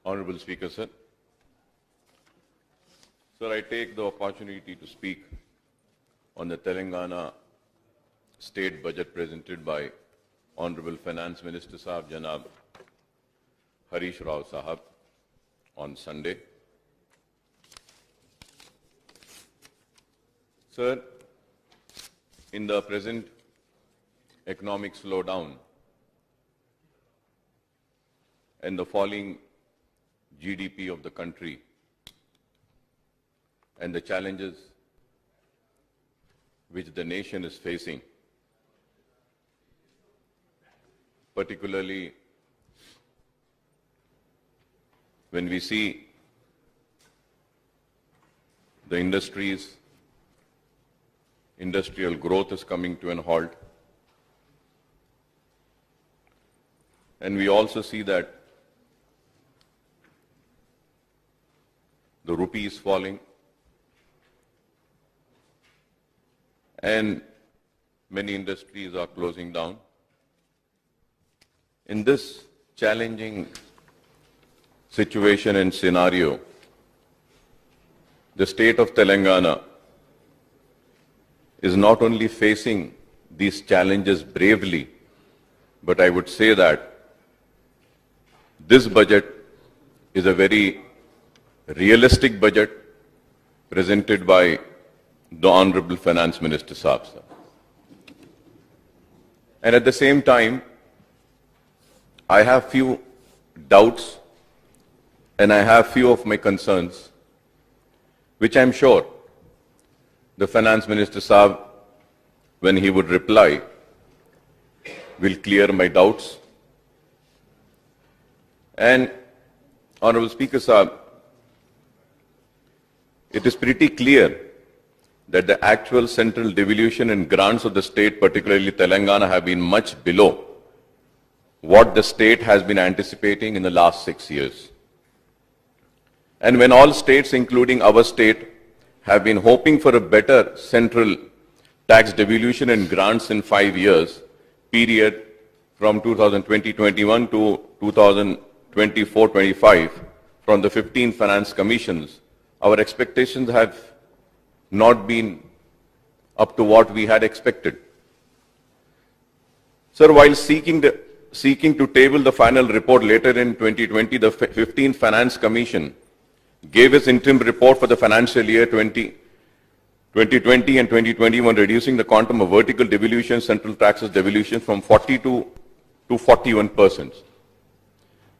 Honorable Speaker, sir. Sir, I take the opportunity to speak on the Telangana state budget presented by Honorable Finance Minister Sahab Janab Harish Rao Sahab on Sunday. Sir, in the present economic slowdown and the falling GDP of the country and the challenges which the nation is facing, particularly when we see the industrial growth is coming to an halt, and we also see that the rupee is falling and many industries are closing down. In this challenging situation and scenario, the state of Telangana is not only facing these challenges bravely, but I would say that this budget is a very realistic budget presented by the Honorable Finance Minister Sahab. And at the same time, I have few doubts and I have few of my concerns, which I'm sure the Finance Minister Sahab, when he would reply, will clear my doubts. And Honorable Speaker Sahab, it is pretty clear that the actual central devolution and grants of the state, particularly Telangana, have been much below what the state has been anticipating in the last 6 years. And when all states, including our state, have been hoping for a better central tax devolution and grants in 5 years, period from 2020-21 to 2024-25, from the 15 finance commissions, our expectations have not been up to what we had expected. Sir, while seeking to table the final report later in 2020, the 15th Finance Commission gave its interim report for the financial year 2020 and 2021, reducing the quantum of vertical devolution, central taxes devolution from 42 to 41%.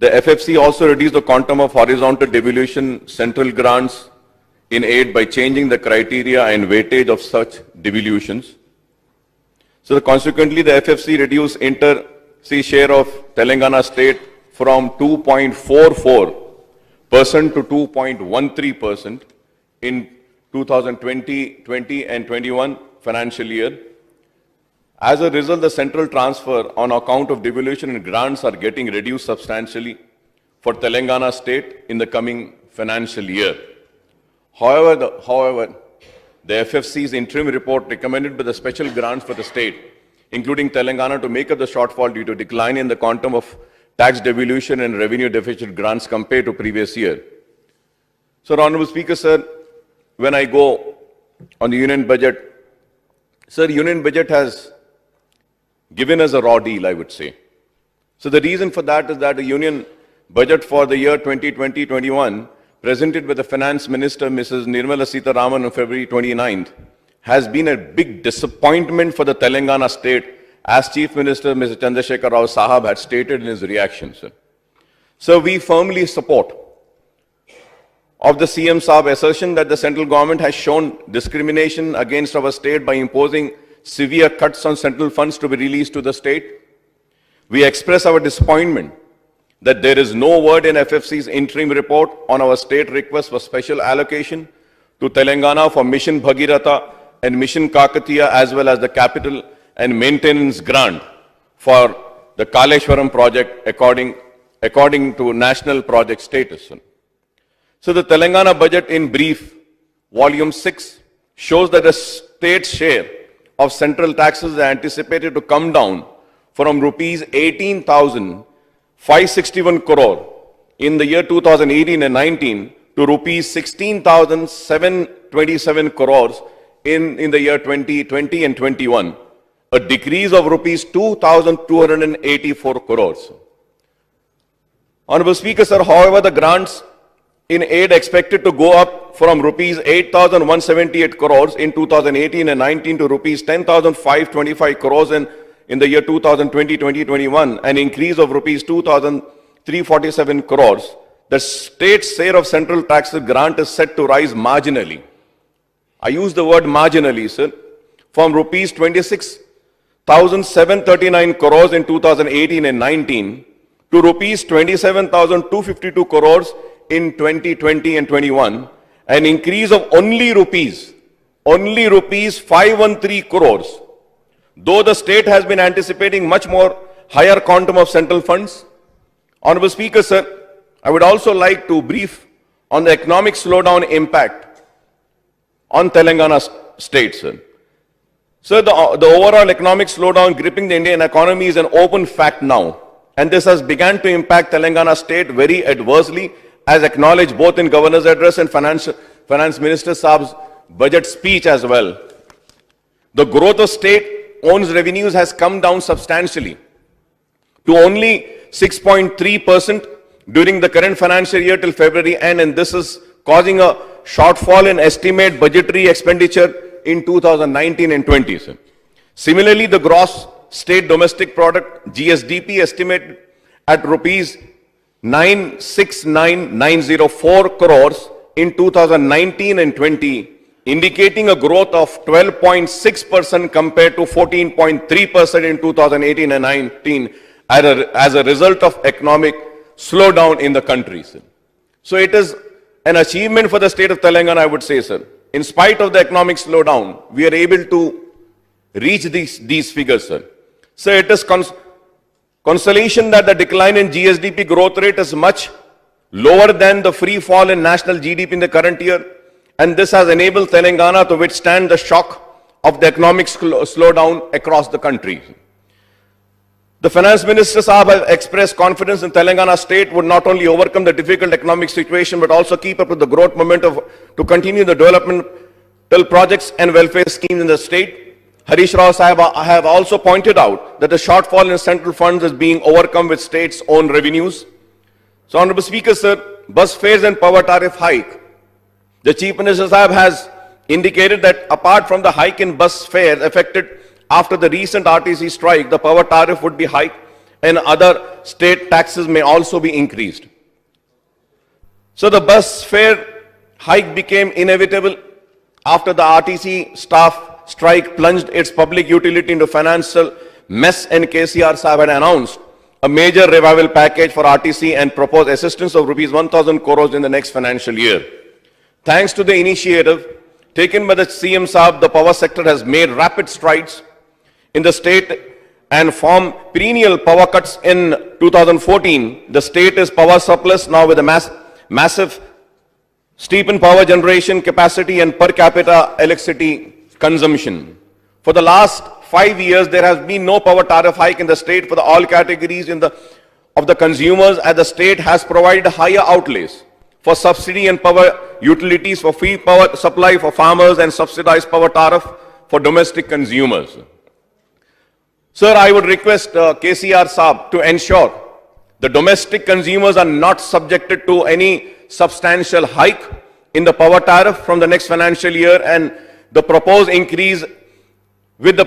The FFC also reduced the quantum of horizontal devolution, central grants in aid by changing the criteria and weightage of such devolutions. So consequently, the FFC reduced inter-C share of Telangana state from 2.44% to 2.13% in 2020 and 21 financial year. As a result, the central transfer on account of devolution and grants are getting reduced substantially for Telangana state in the coming financial year. However, the FFC's interim report recommended by the special grants for the state, including Telangana, to make up the shortfall due to decline in the quantum of tax devolution and revenue deficit grants compared to previous year. So, Honorable Speaker, sir, when I go on the union budget, sir, union budget has given us a raw deal, I would say. So the reason for that is that the union budget for the year 2020-21, presented by the Finance Minister, Mrs. Nirmala Sitharaman, on February 29th, has been a big disappointment for the Telangana state, as Chief Minister, Mr. Chandrasekhar Rao Sahab, had stated in his reaction, sir. So we firmly support of the CM Sahab assertion that the central government has shown discrimination against our state by imposing severe cuts on central funds to be released to the state. We express our disappointment that there is no word in FFC's interim report on our state request for special allocation to Telangana for Mission Bhagiratha and Mission Kakatiya, as well as the capital and maintenance grant for the Kaleshwaram project according to national project status. So the Telangana budget in brief, volume 6, shows that the state's share of central taxes is anticipated to come down from rupees 18,561 crore in the year 2018 and 19 to rupees 16,727 crores in the year 2020 and 21, a decrease of rupees 2,284 crores. Honorable Speaker, sir, however, the grants in aid expected to go up from rupees 8,178 crores in 2018 and 19 to rupees 10,525 crores in the year 2020-2021, an increase of rupees 2,347 crores. The state's share of central taxes grant is set to rise marginally. I use the word marginally, sir, from rupees 26,739 crores in 2018 and 19 to rupees 27,252 crores in 2020 and 21, an increase of only rupees 513 crores. Though the state has been anticipating much more higher quantum of central funds. Honorable Speaker, sir, I would also like to brief on the economic slowdown impact on Telangana state, sir. Sir, the overall economic slowdown gripping the Indian economy is an open fact now. And this has begun to impact Telangana state very adversely, as acknowledged both in Governor's address and Finance Minister Saab's budget speech as well. The growth of state-owned revenues has come down substantially to only 6.3% during the current financial year till February end, and this is causing a shortfall in estimate budgetary expenditure in 2019 and 20. Sir. Similarly, the gross state domestic product GSDP estimated at rupees 969,904 crores in 2019 and 20, indicating a growth of 12.6% compared to 14.3% in 2018 and 19 as a result of economic slowdown in the country. Sir. So it is an achievement for the state of Telangana, I would say, sir. In spite of the economic slowdown, we are able to reach these figures, sir. So it is consolation that the decline in GSDP growth rate is much lower than the free fall in national GDP in the current year, and this has enabled Telangana to withstand the shock of the economic slowdown across the country. The Finance Minister Saab has expressed confidence in Telangana state would not only overcome the difficult economic situation but also keep up with the growth momentum to continue the developmental projects and welfare schemes in the state. Harish Rao Sahib have also pointed out that the shortfall in central funds is being overcome with states' own revenues. So, Honorable Speaker, sir, bus fares and power tariff hike. The Chief Minister Sahib has indicated that apart from the hike in bus fares affected after the recent RTC strike, the power tariff would be hiked and other state taxes may also be increased. So the bus fare hike became inevitable after the RTC staff strike plunged its public utility into financial mess, and KCR Sahib had announced a major revival package for RTC and proposed assistance of rupees 1,000 crores in the next financial year. Thanks to the initiative taken by the CM Sahib, the power sector has made rapid strides in the state and from perennial power cuts in 2014. The state is power surplus now with a massive steepened power generation capacity and per capita electricity consumption. For the last 5 years, there has been no power tariff hike in the state for all categories of the consumers, as the state has provided higher outlays for subsidy and power utilities, for free power supply for farmers and subsidized power tariff for domestic consumers. Sir, I would request KCR Saab to ensure the domestic consumers are not subjected to any substantial hike in the power tariff from the next financial year, and the proposed increase with the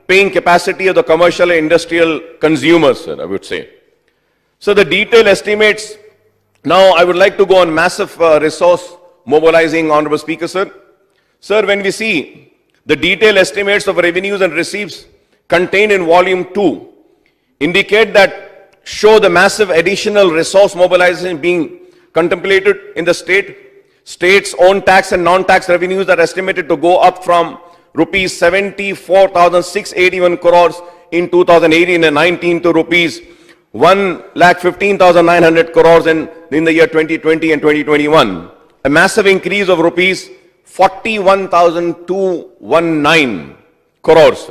paying capacity of the commercial and industrial consumers, sir, I would say. So the detailed estimates, now I would like to go on massive resource mobilizing, Honorable Speaker, sir. Sir, when we see the detailed estimates of revenues and receipts contained in volume 2, indicate that show the massive additional resource mobilization being contemplated in the state. State's own tax and non-tax revenues are estimated to go up from rupees 74,681 crores in 2018 and 19 to rupees 1,15,900 crores in the year 2020 and 2021. A massive increase of rupees 41,219 crores.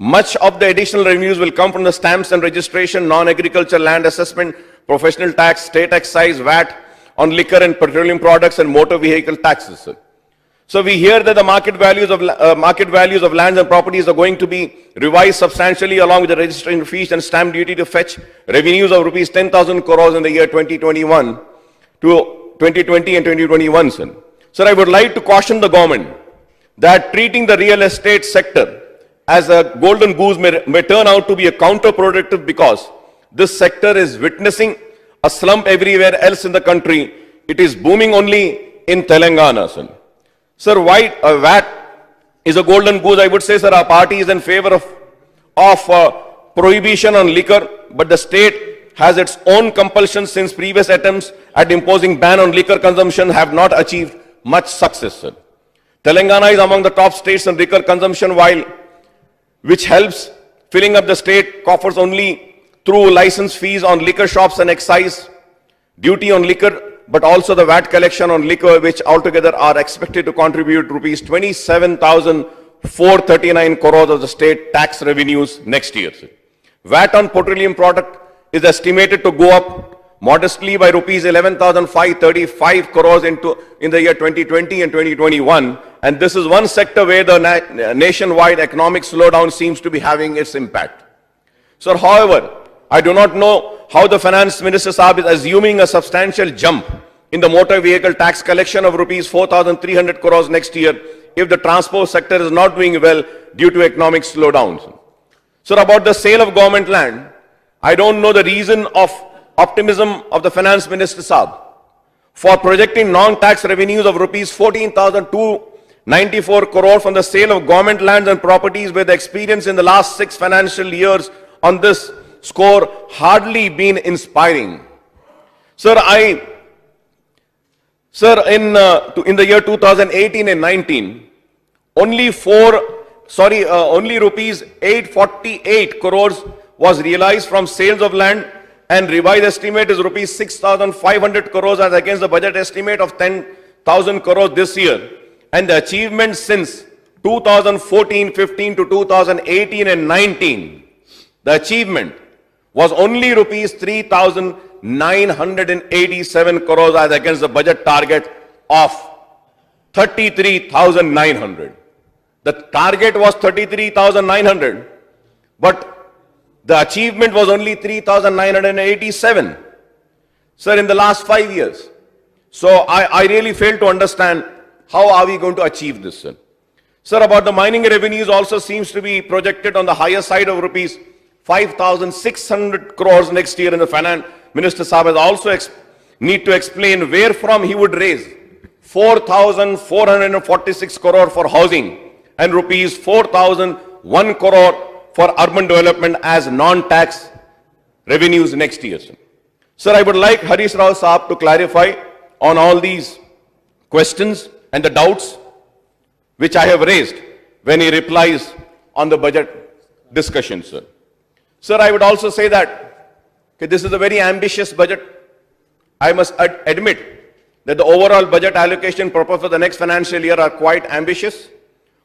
Much of the additional revenues will come from the stamps and registration, non-agriculture land assessment, professional tax, state excise, VAT on liquor and petroleum products, and motor vehicle taxes, sir. So we hear that the market values of lands and properties are going to be revised substantially, along with the registration fees and stamp duty, to fetch revenues of rupees 10,000 crores in the year 2021 to 2020 and 2021, sir. Sir, I would like to caution the government that treating the real estate sector as a golden goose may turn out to be a counterproductive, because this sector is witnessing a slump everywhere else in the country. It is booming only in Telangana, sir. Sir, why VAT is a golden goose? I would say, sir, our party is in favor of prohibition on liquor, but the state has its own compulsions, since previous attempts at imposing ban on liquor consumption have not achieved much success, sir. Telangana is among the top states in liquor consumption, which helps filling up the state coffers only through license fees on liquor shops and excise duty on liquor, but also the VAT collection on liquor, which altogether are expected to contribute rupees 27,439 crores of the state tax revenues next year, sir. VAT on petroleum product is estimated to go up modestly by rupees 11,535 crores in the year 2020 and 2021. And this is one sector where the nationwide economic slowdown seems to be having its impact. Sir, however, I do not know how the Finance Minister Saab is assuming a substantial jump in the motor vehicle tax collection of rupees 4,300 crores next year if the transport sector is not doing well due to economic slowdowns. Sir, about the sale of government land, I don't know the reason of optimism of the Finance Minister Saab for projecting non-tax revenues of rupees 14,294 crore from the sale of government lands and properties, where the experience in the last 6 financial years on this score hardly been inspiring. Sir, in the year 2018 and 19, only rupees 848 crores was realized from sales of land, and revised estimate is rupees 6,500 crores as against the budget estimate of 10,000 crores this year. And the achievement since 2014-15 to 2018 and 19, the achievement was only rupees 3,987 crores as against the budget target of 33,900. The target was 33,900, but the achievement was only 3,987. Sir, in the last 5 years. So I really fail to understand how are we going to achieve this, sir. Sir, about the mining revenues also seems to be projected on the higher side of rupees 5,600 crores next year, and the Finance Minister Saab has also need to explain where from he would raise 4,446 crore for housing and rupees 4,001 crore for urban development as non-tax revenues next year, sir. Sir, I would like Harish Rao Saab to clarify on all these questions and the doubts which I have raised when he replies on the budget discussion, sir. Sir, I would also say that this is a very ambitious budget. I must admit that the overall budget allocation proposed for the next financial year are quite ambitious,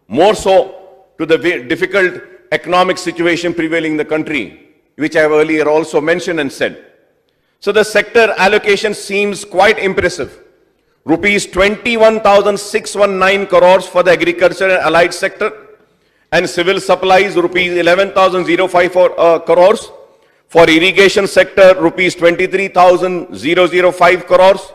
more so to the difficult economic situation prevailing in the country, which I have earlier also mentioned and said. So the sector allocation seems quite impressive. Rupees 21,619 crores for the agriculture and allied sector, and civil supplies rupees 11,054 crores. For irrigation sector, rupees 23,005 crores.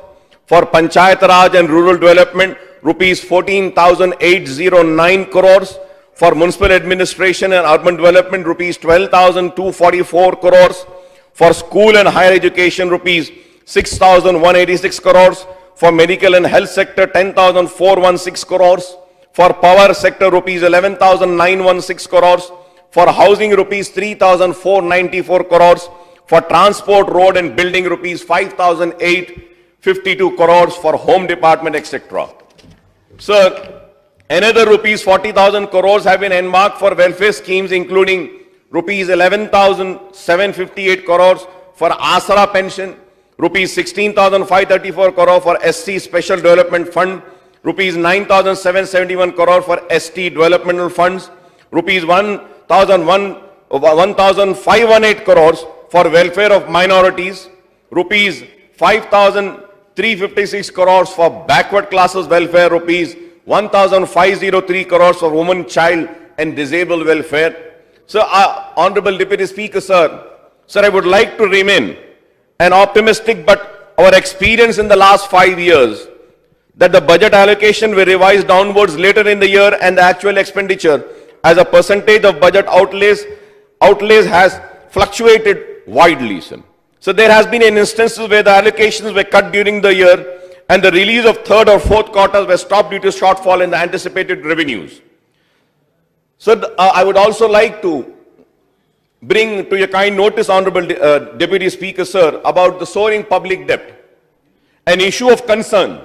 For Panchayat Raj and rural development, rupees 14,809 crores. For municipal administration and urban development, rupees 12,244 crores. For school and higher education, rupees 6,186 crores. For medical and health sector, 10,416 crores. For power sector, rupees 11,916 crores. For housing, rupees 3,494 crores. For transport, road and building, rupees 5,852 crores. For home department, etc. Sir, another rupees 40,000 crores have been earmarked for welfare schemes, including rupees 11,758 crores for Asara pension, rupees 16,534 crore for SC Special Development Fund, rupees 9,771 crore for ST Developmental Funds, rupees 1,518 crores for welfare of minorities, rupees 5,356 crores for backward classes welfare, rupees 1,503 crores for women, child and disabled welfare. So, Honorable Deputy Speaker, sir, I would like to remain an optimistic, but our experience in the last 5 years that the budget allocation will revise downwards later in the year and the actual expenditure as a percentage of budget outlays has fluctuated widely, sir. So there has been instances where the allocations were cut during the year and the release of third or fourth quarters were stopped due to shortfall in the anticipated revenues. So I would also like to bring to your kind notice, Honorable Deputy Speaker, sir, about the soaring public debt. An issue of concern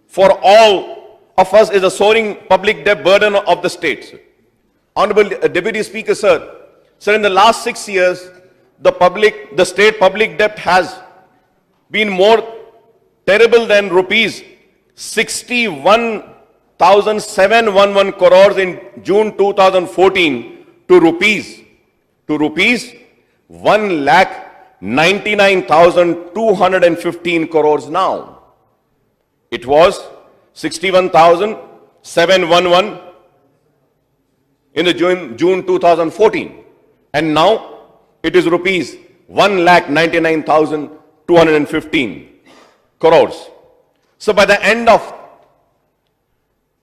for all of us is the soaring public debt burden of the states. Honorable Deputy Speaker, sir, in the last 6 years, the state public debt has been more terrible than rupees 61,711 crores in June 2014 to rupees 1,99,215 crores now. It was 61,711 in the June 2014, and now it is rupees 1,99,215 crores. So by the end of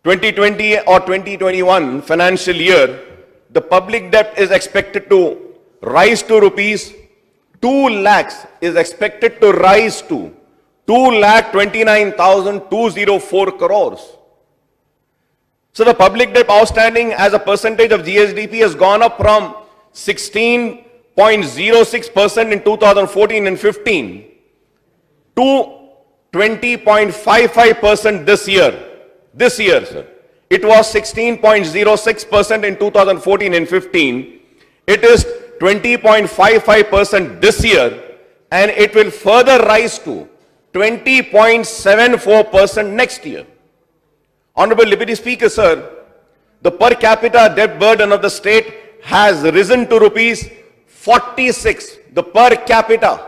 2020 or 2021 financial year, the public debt is expected to rise to rupees 2 lakhs, is expected to rise to 2,29,204 crores. So the public debt outstanding as a percentage of GSDP has gone up from 16.06% in 2014 and 15 to 20.55% this year. This year, sir. It was 16.06% in 2014 and 15. It is 20.55% this year, and it will further rise to 20.74% next year. Honorable Deputy Speaker, sir, the per capita debt burden of the state has risen to rupees 46. The per capita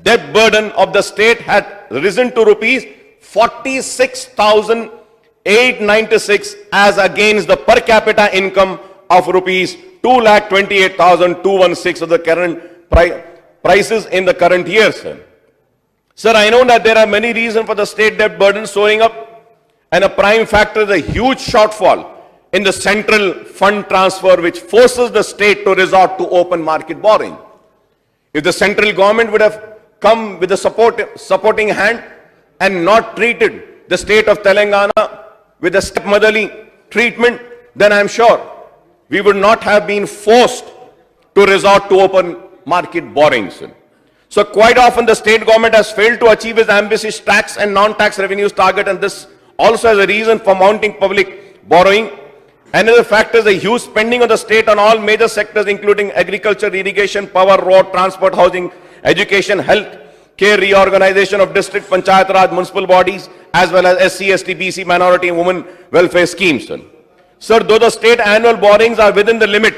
debt burden of the state had risen to rupees 46,896 as against the per capita income of rupees 2,28,216 of the current prices in the current year, sir. Sir, I know that there are many reasons for the state debt burden soaring up, and a prime factor is a huge shortfall in the central fund transfer, which forces the state to resort to open market borrowing. If the central government would have come with a supporting hand and not treated the state of Telangana with a stepmotherly treatment, then I'm sure we would not have been forced to resort to open market borrowings. So quite often the state government has failed to achieve its ambitious tax and non-tax revenues target, and this also is a reason for mounting public borrowing. Another factor is the huge spending of the state on all major sectors, including agriculture, irrigation, power, road, transport, housing, education, health, care, reorganization of district, panchayat raj, municipal bodies, as well as SC, ST, BC, minority and women welfare schemes. Sir, though the state annual borrowings are within the limit,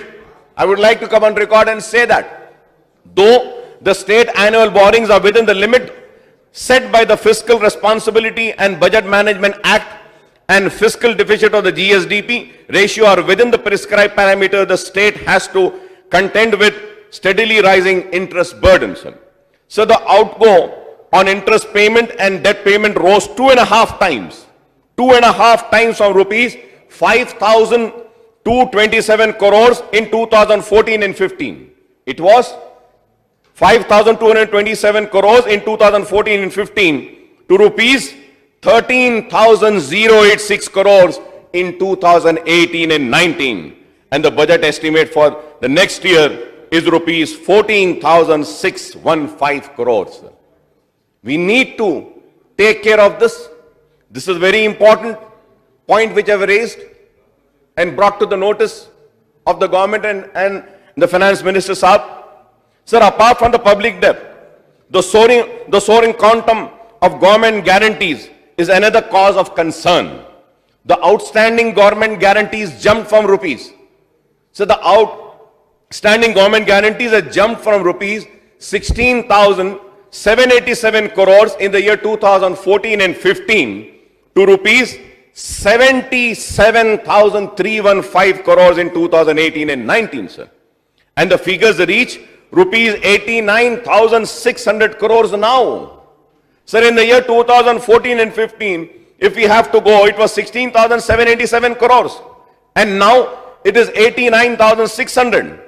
I would like to come on record and say that though the state annual borrowings are within the limit set by the Fiscal Responsibility and Budget Management Act and fiscal deficit of the GSDP ratio are within the prescribed parameter, the state has to contend with steadily rising interest burdens. So the outgo on interest payment and debt payment rose 2.5 times. 2.5 times from rupees 5,227 crores in 2014 and 15. It was 5,227 crores in 2014 and 15 to rupees 13,086 crores in 2018 and 19. And the budget estimate for the next year is rupees 14,615 crores. We need to take care of this. This is a very important point which I have raised and brought to the notice of the government and the finance minister, Saab. Sir, apart from the public debt, the soaring quantum of government guarantees is another cause of concern. The outstanding government guarantees jumped from rupees. So the outstanding government guarantees have jumped from rupees 16,787 crores in the year 2014 and 15 to rupees 77,315 crores in 2018 and 19, sir. And the figures reach rupees 89,600 crores now. Sir, in the year 2014 and 15, if we have to go, it was 16,787 crores. And now it is 89,600.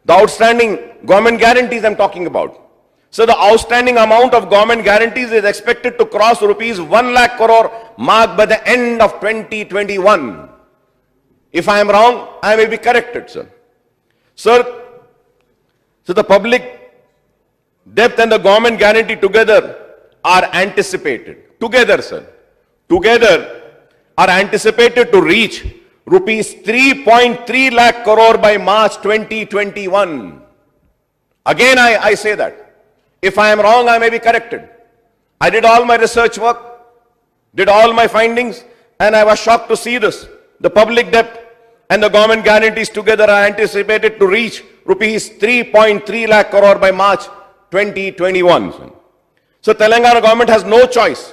The outstanding government guarantees I'm talking about. So the outstanding amount of government guarantees is expected to cross rupees 1 lakh crore mark by the end of 2021. If I am wrong, I may be corrected, sir. Sir, so the public debt and the government guarantee together are anticipated. Together, sir. Together are anticipated to reach rupees 3.3 lakh crore by March 2021. Again, I say that. If I am wrong, I may be corrected. I did all my research work, did all my findings, and I was shocked to see this. The public debt and the government guarantees together are anticipated to reach rupees 3.3 lakh crore by March 2021. So Telangana government has no choice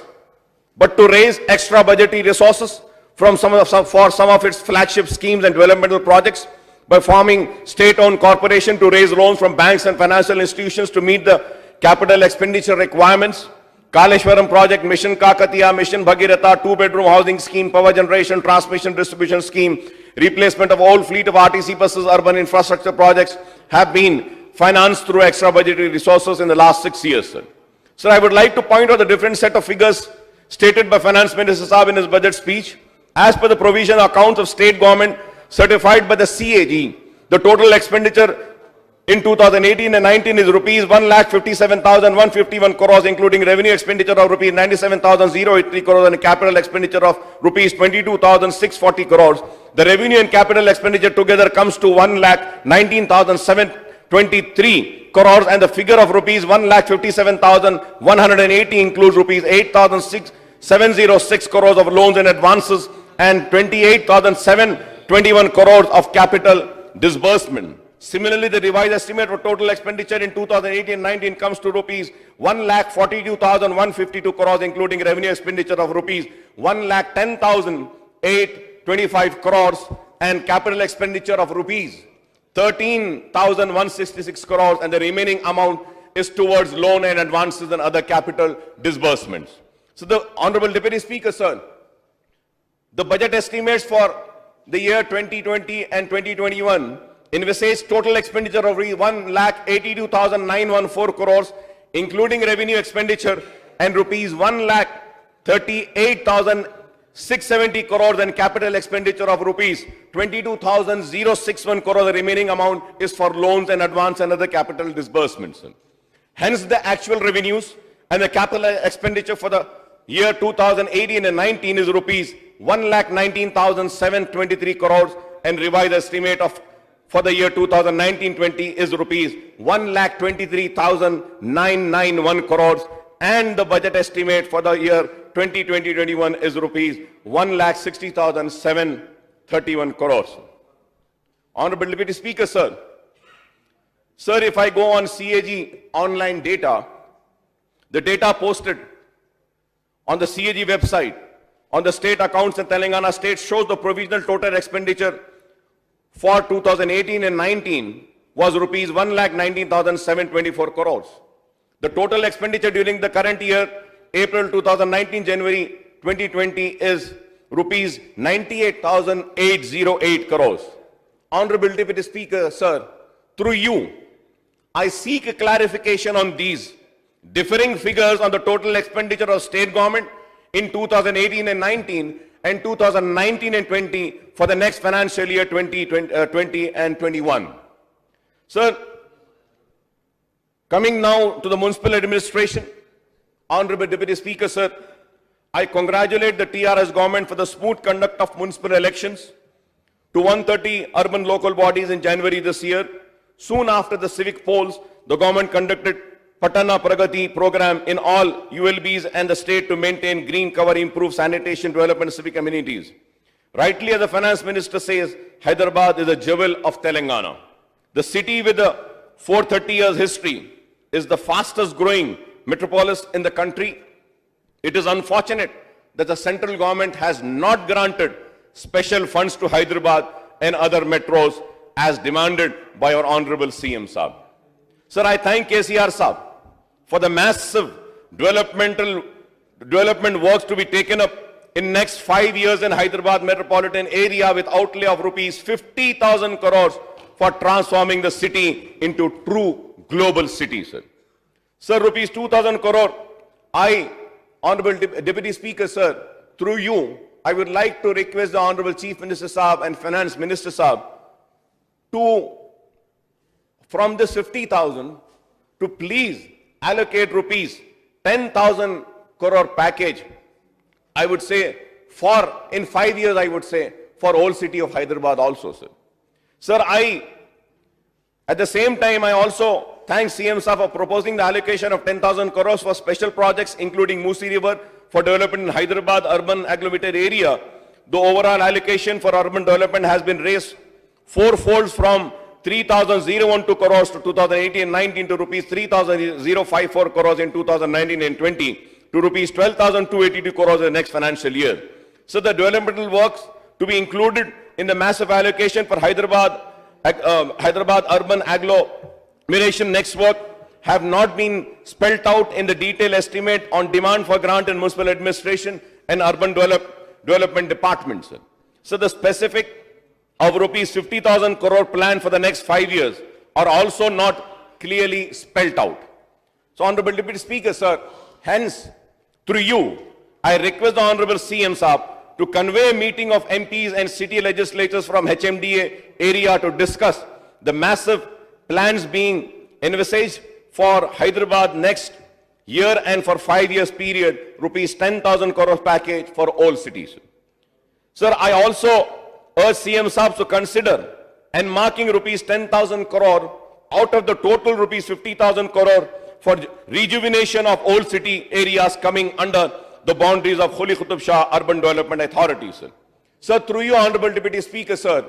but to raise extra budgetary resources for some of its flagship schemes and developmental projects by forming state-owned corporation to raise loans from banks and financial institutions to meet the capital expenditure requirements. Kaleshwaram project, Mission Kakatiya, Mission Bhagiratha, two-bedroom housing scheme, power generation, transmission distribution scheme, replacement of old fleet of RTC buses, urban infrastructure projects have been financed through extra budgetary resources in the last 6 years, sir. Sir, I would like to point out the different set of figures stated by Finance Minister Saab in his budget speech. As per the provision accounts of state government certified by the CAG, the total expenditure in 2018 and 19 is rupees 1,57,151 crores, including revenue expenditure of rupees 97,083 crores and capital expenditure of rupees 22,640 crores. The revenue and capital expenditure together comes to 1,19,723 crores, and the figure of rupees 1,57,180 includes rupees 8,706 crores of loans and advances and 28,721 crores of capital disbursement. Similarly, the revised estimate for total expenditure in 2018-19 comes to rupees 1,42,152 crores, including revenue expenditure of rupees 1,10,825 crores and capital expenditure of rupees 13,166 crores, and the remaining amount is towards loan and advances and other capital disbursements. So the Honorable Deputy Speaker, sir, the budget estimates for the year 2020 and 2021 envisage total expenditure of 1,82,914 crores, including revenue expenditure, and rupees 1,38,670 crores and capital expenditure of rupees 22,061 crores. The remaining amount is for loans and advance and other capital disbursements. Hence, the actual revenues and the capital expenditure for the year 2018 and 19 is rupees 1,19,723 crores, and revised estimate for the year 2019-20 is rupees 1,23,991 crores, and the budget estimate for the year 2020-21 is rupees 1,60,731 crores. Honorable Deputy Speaker, sir. Sir, if I go on CAG online data, the data posted on the CAG website on the state accounts in Telangana state shows the provisional total expenditure for 2018 and 19 was rupees 1,19,724 crores. The total expenditure during the current year, April 2019, January 2020, is rupees 98,808 crores. Honorable Deputy Speaker, sir, through you, I seek a clarification on these differing figures on the total expenditure of state government in 2018 and 19 and 2019 and 20 for the next financial year 2020 and 21. Sir, coming now to the municipal administration, Honorable Deputy Speaker, sir, I congratulate the TRS government for the smooth conduct of municipal elections to 130 urban local bodies in January this year. Soon after the civic polls, the government conducted Patana Pragati program in all ULBs and the state to maintain green cover, improve sanitation, development civic amenities. Rightly, as the finance minister says, Hyderabad is a jewel of Telangana. The city with a 430 years history is the fastest growing metropolis in the country. It is unfortunate that the central government has not granted special funds to Hyderabad and other metros as demanded by our Honorable CM Saab. Sir, I thank KCR Saab for the massive development works to be taken up in next 5 years in Hyderabad metropolitan area with outlay of rupees 50,000 crores for transforming the city into true global city, sir. Sir, rupees 2,000 crore, Honorable Deputy Speaker, sir, through you, I would like to request the Honorable Chief Minister Saab and Finance Minister Saab to, from this 50,000, to please allocate rupees 10,000 crore package, I would say, in 5 years, I would say, for whole city of Hyderabad also, sir. Sir, at the same time, I also thank CM Saab for proposing the allocation of 10,000 crores for special projects, including Musi River, for development in Hyderabad urban agglomerated area. The overall allocation for urban development has been raised fourfold from 3,012 crores to 2018-19 to rupees 3,054 crores in 2019 and 20 to rupees 12,282 crores in the next financial year. So the developmental works to be included in the massive allocation for Hyderabad urban agglomeration next work have not been spelt out in the detailed estimate on demand for grant in municipal administration and urban development departments. So the specific of rupees 50,000 crore plan for the next 5 years are also not clearly spelt out. So, Honorable Deputy Speaker, sir, hence, through you, I request the Honorable CM Saab to convey a meeting of MPs and city legislators from HMDA area to discuss the massive plans being envisaged for Hyderabad next year and for 5 years period, rupees 10,000 crore package for all cities. Sir, I also urge CM Saab to consider and marking rupees 10,000 crore out of the total rupees 50,000 crore for rejuvenation of old city areas coming under the boundaries of Quli Qutub Shah Urban Development Authority, sir. Sir, through you, Honorable Deputy Speaker, sir,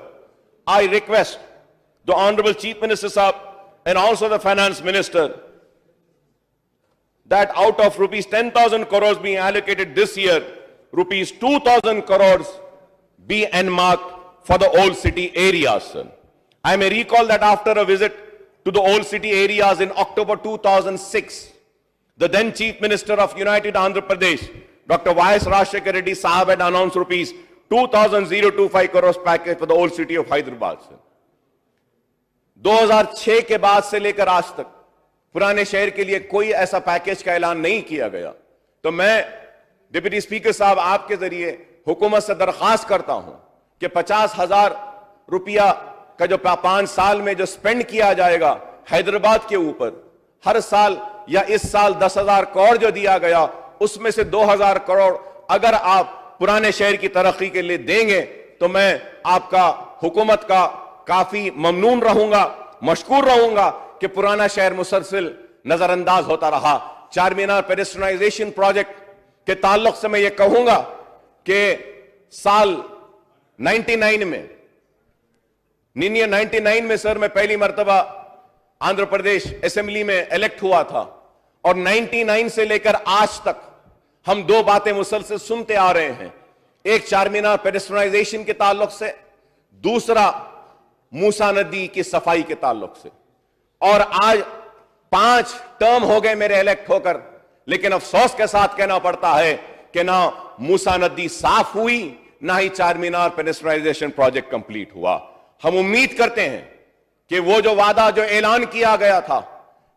I request the Honorable Chief Minister Saab and also the Finance Minister that out of rupees 10,000 crores being allocated this year, rupees 2,000 crores be earmarked for the old city areas, sir. I may recall that after a visit to the old city areas in October 2006, the then Chief Minister of United Andhra Pradesh, Dr. Y.S. Rajshekhar Reddy Sahab had announced rupees 2,025 crores package for the old city of Hyderabad, sir. 2006 के बाद से लेकर आज तक पुराने शहर के लिए कोई ऐसा पैकेज का ऐलान नहीं किया गया। तो मैं डिप्टी स्पीकर साहब आपके जरिए हुकूमत से दरखास्त करता हूं कि 50,000 रुपया का जो 5 साल में जो स्पेंड किया जाएगा हैदराबाद के ऊपर, हर साल या इस साल 10,000 करोड़ जो दिया गया उसमें से 2,000 करोड़ अगर आप पुराने शहर की तरक्की के लिए देंगे तो मैं आपका हुकूमत का काफी ममनून रहूंगा, मशकूर रहूंगा कि पुराना शहर मुसलसल नजरअंदाज होता रहा। चार मीनार पेडेस्ट्रियनाइजेशन प्रोजेक्ट के ताल्लुक से मैं ये कहूंगा कि साल 99 में सर मैं पहली मर्तबा आंध्र प्रदेश असेंबली में इलेक्ट हुआ था और 99 से लेकर आज तक हम दो बातें मुसलसल सुनते आ रहे हैं, एक चार मीनार पेडेस्ट्रियनाइजेशन के ताल्लुक से, दूसरा मूसा नदी की सफाई के ताल्लुक से। और आज 5 टर्म हो गए मेरे इलेक्ट होकर, लेकिन अफसोस के साथ कहना पड़ता है कि ना मूसा नदी साफ हुई ना ही चार मीनार पेडेस्ट्रियनाइजेशन प्रोजेक्ट कंप्लीट हुआ। हम उम्मीद करते हैं कि वो जो वादा जो ऐलान किया गया था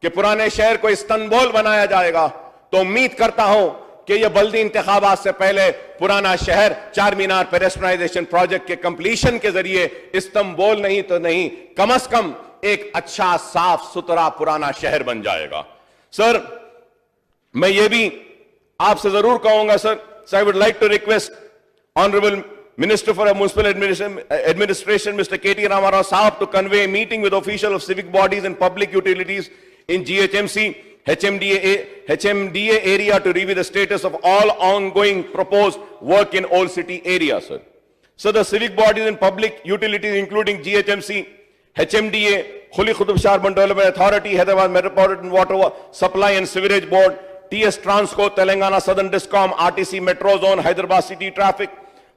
कि पुराने शहर को इस्तांबुल बनाया जाएगा, तो उम्मीद करता हूं कि ये बल्दी इंतखाबात से पहले पुराना शहर चार मीनार पेडेस्ट्रियनाइजेशन प्रोजेक्ट के कंप्लीशन के जरिए इस्तांबुल नहीं तो नहीं, कम से कम एक अच्छा साफ सुथरा पुराना शहर बन जाएगा। सर, मैं ये भी आपसे जरूर कहूंगा sir, I would like to request honourable Minister for Municipal Administration, Mr. K.T. Ramarao Saab, to convey a meeting with officials of civic bodies and public utilities in GHMC, HMDA area to review the status of all ongoing proposed work in Old City area, sir. So the civic bodies and public utilities including GHMC, HMDA, Khuli Qutb Shaharband Development Authority, Hyderabad Metropolitan Water Supply and Sewerage Board, TS Transco, Telangana Southern Discom, RTC Metro Zone, Hyderabad City Traffic,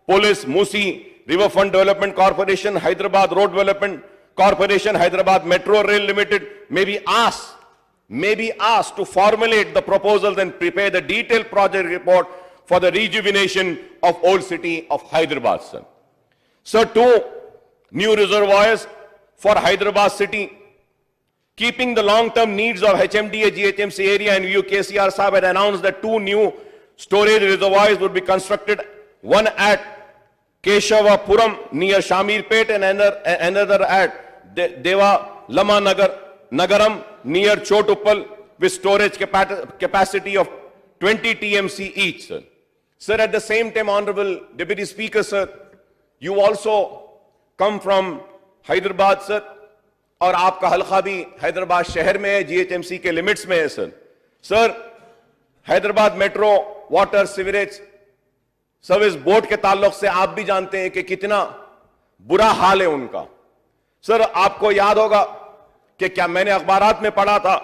Police, Musi, Riverfront Development Corporation, Hyderabad Road Development Corporation, Hyderabad Metro Rail Limited may be asked to formulate the proposals and prepare the detailed project report for the rejuvenation of Old City of Hyderabad, sir. So 2 new reservoirs for Hyderabad City, keeping the long-term needs of HMDA, GHMC area, and UKCR Sahab had announced that 2 new storage reservoirs would be constructed, one at Keshavapuram near Shamirpet and another at Deva Lama Nagaram near Chotuppal with storage capacity of 20 TMC each, sir. Sir, at the same time, Honorable Deputy Speaker, sir, you also come from Hyderabad, sir, اور آپ کا حلقہ بھی حیدرآباد شہر میں ہے, GHMC کے لمٹس میں ہے, sir. Sir, Hyderabad metro water sewerage service board کے تعلق سے آپ بھی جانتے ہیں کہ کتنا برا حال ہے ان کا. سر, آپ کو یاد ہوگا کہ کیا میں نے اخبارات میں پڑھا تھا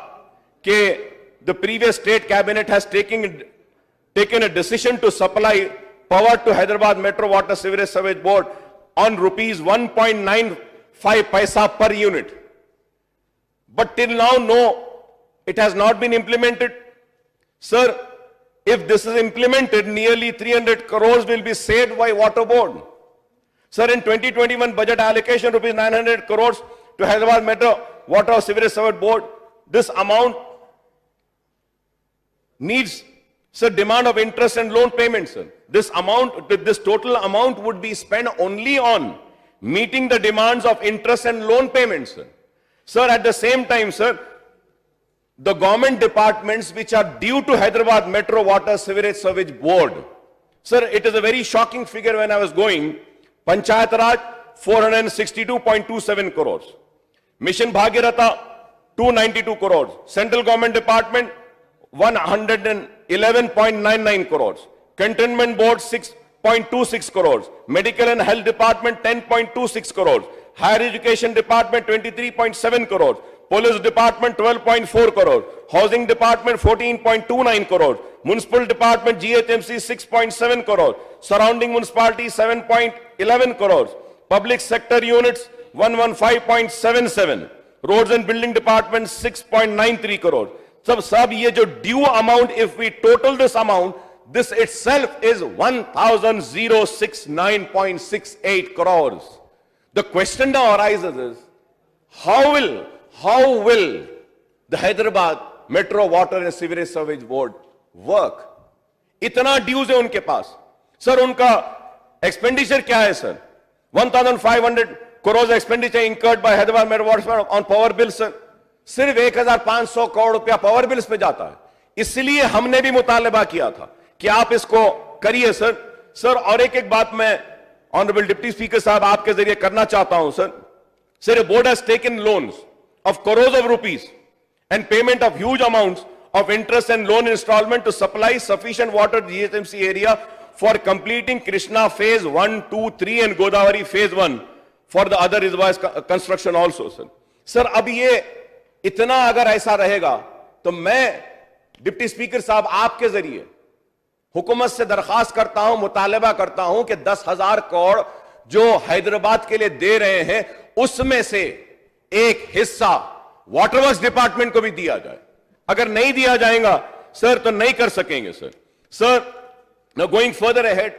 کہ the previous state cabinet has taken a decision to supply power to Hyderabad Metro Water Sewerage Service Board on rupees 1.95 paisa per unit. But till now, no, it has not been implemented. Sir, if this is implemented, nearly 300 crores will be saved by Water Board. Sir, in 2021 budget allocation, rupees 900 crores to Hyderabad Metro Water Sewerage Service Board. This amount needs, sir, demand of interest and loan payments, sir. This total amount would be spent only on meeting the demands of interest and loan payments, sir. Sir, at the same time, sir, the government departments which are due to Hyderabad Metro Water Sewerage Service Board, sir, it is a very shocking figure when I was going. Panchayat Raj, 462.27 crores. Mission Bhagiratha, 292 crores. Central Government Department, 111.99 crores. Cantonment Board, 6.26 crores. Medical and Health Department, 10.26 crores. Higher Education Department, 23.7 crores. Police Department, 12.4 crores. Housing Department, 14.29 crores. Municipal Department, GHMC, 6.7 crores. Surrounding municipalities, 7.11 crores. Public sector units, 115.77. Roads and Building Department, 6.93 crores. So, sab, ye jo due amount, if we total this amount, this itself is 1,069.68 crores. The question now arises is, how will the Hyderabad Metro Water and Sewerage Service Board work? Itna dues hai unke paas. Sir, unka expenditure kya hai, sir? 1,500 crores expenditure incurred by Hyderabad Metro Water on power bills, sir. صرف 1,500 کروڑ روپیہ power bills پہ جاتا ہے. اس لیے ہم نے بھی مطالبہ کیا تھا کہ آپ اس کو کریے, سر. سر, اور ایک بات میں آنریبل ڈپٹی اسپیکر صاحب آپ کے ذریعے کرنا چاہتا ہوں, sir. Sir, board has taken loans of crores of rupees and payment of huge amounts of interest and loan installment to supply sufficient water to GHMC area for completing Krishna phase 1, 2, 3 and Godavari phase 1 for the other reservoirs construction also, sir. Sir, اب یہ اتنا اگر ایسا رہے گا تو میں deputy speaker صاحب آپ کے ذریعے حکومت سے درخواست کرتا ہوں, مطالبہ کرتا ہوں کہ 10,000 کروڑ جو حیدرآباد کے لیے دے رہے ہیں اس میں سے ایک حصہ واٹر ورکس ڈپارٹمنٹ کو بھی دیا جائے. اگر نہیں دیا جائے گا سر تو نہیں کر سکیں گے, سر. سر, now going further ahead,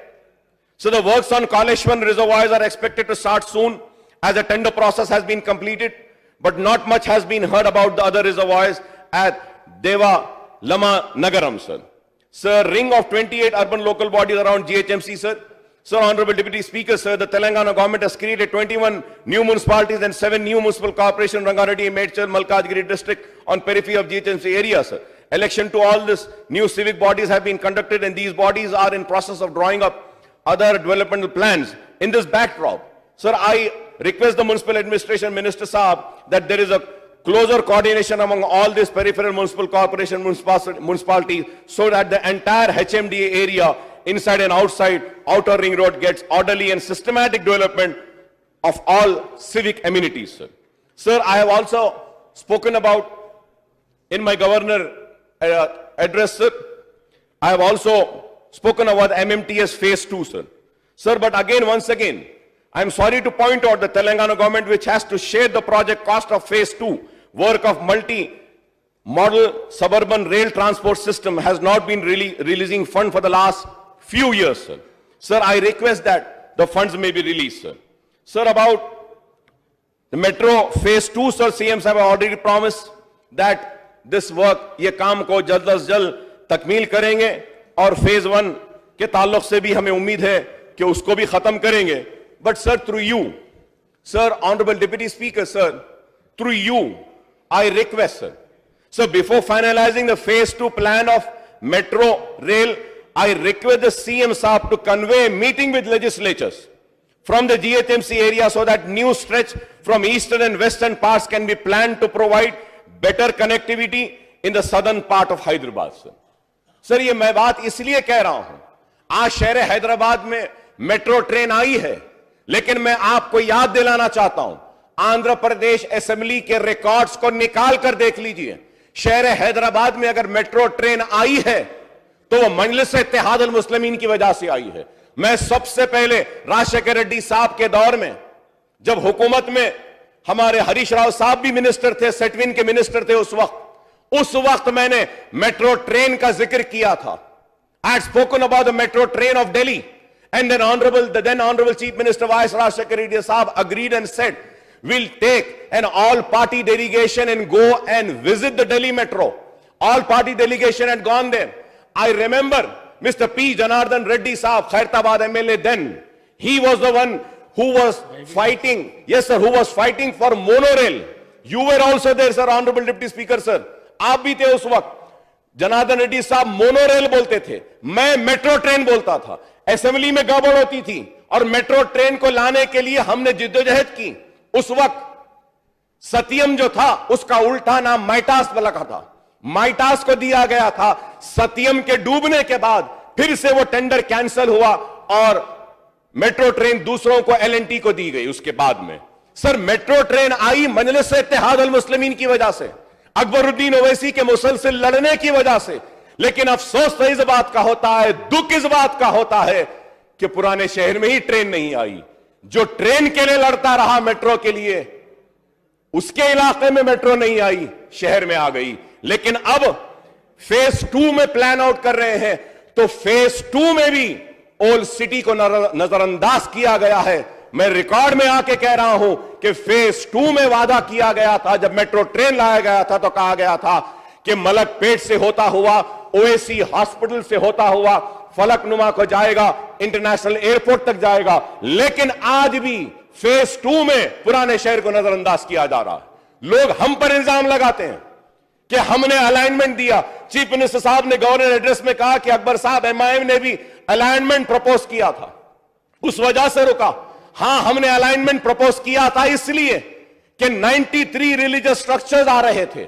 so the works on Kaleshwan reservoirs are expected to start soon as a tender process has been completed, but not much has been heard about the other reservoirs at Deva Lama Nagaram, sir. Sir, ring of 28 urban local bodies around GHMC, sir. Sir, Honorable Deputy Speaker, sir, the Telangana government has created 21 new municipalities and 7 new municipal corporations, Rangareddy, Medchal, Malkajgiri district on periphery of GHMC area, sir. Election to all these new civic bodies have been conducted and these bodies are in process of drawing up other developmental plans. In this backdrop, sir, I request the Municipal Administration Minister Saab that there is a closer coordination among all these peripheral municipal corporation municipalities so that the entire HMDA area inside and outside outer ring road gets orderly and systematic development of all civic amenities, sir. Sir, I have also spoken about in my governor address, sir. I have also spoken about MMTS phase 2, sir. Sir, but again, once again, I am sorry to point out the Telangana government, which has to share the project cost of phase 2, work of multi-model suburban rail transport system, has not been releasing fund for the last few years, sir. Sir, I request that the funds may be released, sir. Sir, about the metro phase 2, sir, CMs have already promised that this work, ye kaam ko jald az jald takmeel karenge, aur phase 1 ke ताल्लुक से भी हमें उम्मीद है कि उसको भी खत्म करेंगे. But sir, through you, sir, Honorable Deputy Speaker, sir, through you, I request, sir, before finalizing the phase 2 plan of metro rail, I request the CM Saab to convey a meeting with legislatures from the GHMC area so that new stretch from eastern and western parts can be planned to provide better connectivity in the southern part of Hyderabad, sir. Sir, ये मैं बात इसलिए कह रहा हूं, आज शहर हैदराबाद में मेट्रो ट्रेन आई है, लेकिन मैं आपको याद दिलाना चाहता हूं, आंध्र प्रदेश असेंबली के रिकॉर्ड्स को निकाल कर देख लीजिए. शहर हैदराबाद में अगर मेट्रो ट्रेन आई है तो वो मजलिस इत्तेहाद अल मुस्लिमीन की वजह से आई है. मैं सबसे पहले राजशेखर रेड्डी साहब के दौर में, जब हुकूमत में हमारे हरीश राव साहब भी मिनिस्टर थे, सेटविन के मिनिस्टर थे उस वक्त मैंने मेट्रो ट्रेन का जिक्र किया था. I had spoken about the metro train of Delhi, and then the then honorable Chief Minister Y.S. Rajshekar Reddy Sahab agreed and said, we'll take an all-party delegation and go and visit the Delhi metro. All-party delegation had gone there. I remember Mr. P. Janardhan Reddy Sahab, Khairtabad MLA then, he was the one who was fighting, yes sir, who was fighting for monorail. You were also there, sir, Honorable Deputy Speaker, sir. आप भी थे उस वक्त. जनार्दन रेड्डी साहब monorail बोलते थे, मैं metro train बोलता था. असेंबली में गड़बड़ होती थी और मेट्रो ट्रेन को लाने के लिए हमने जिद्दोजहद की. उस वक्त सत्यम जो था उसका उल्टा नाम माइटास रखा था. माइटास को दिया गया था. सत्यम के डूबने के बाद फिर से वो टेंडर कैंसिल हुआ और मेट्रो ट्रेन दूसरों को एलएनटी को दी गई. उसके बाद में सर मेट्रो ट्रेन आई मजलिस इत्तेहाद अल मुस्लिमीन की वजह से, अकबरुद्दीन ओवैसी के मुसलसल लड़ने की वजह से. लेकिन अफसोस तो इस बात का होता है, दुख इस बात का होता है कि पुराने शहर में ही ट्रेन नहीं आई. जो ट्रेन के लिए लड़ता रहा मेट्रो के लिए, उसके इलाके में मेट्रो नहीं आई, शहर में आ गई. लेकिन अब फेज 2 में प्लान आउट कर रहे हैं तो फेज 2 में भी ओल्ड सिटी को नजरअंदाज किया गया है. मैं रिकॉर्ड में आके कह रहा हूं कि फेज 2 में वादा किया गया था, जब मेट्रो ट्रेन लाया गया था तो कहा गया था कि मलकपेट से होता हुआ, ओएसी हॉस्पिटल से होता हुआ फलकनुमा को जाएगा, इंटरनेशनल एयरपोर्ट तक जाएगा. लेकिन आज भी फेज 2 में पुराने शहर को नजरअंदाज किया जा रहा है. लोग हम पर इल्जाम लगाते हैं कि हमने अलाइनमेंट दिया. चीफ मिनिस्टर साहब ने गवर्नर एड्रेस में कहा कि अकबर साहब एमआईएम ने भी अलाइनमेंट प्रपोज किया था, उस वजह से रुका. हां, हमने अलाइनमेंट प्रपोज किया था इसलिए कि 93 रिलीजियस स्ट्रक्चर्स आ रहे थे,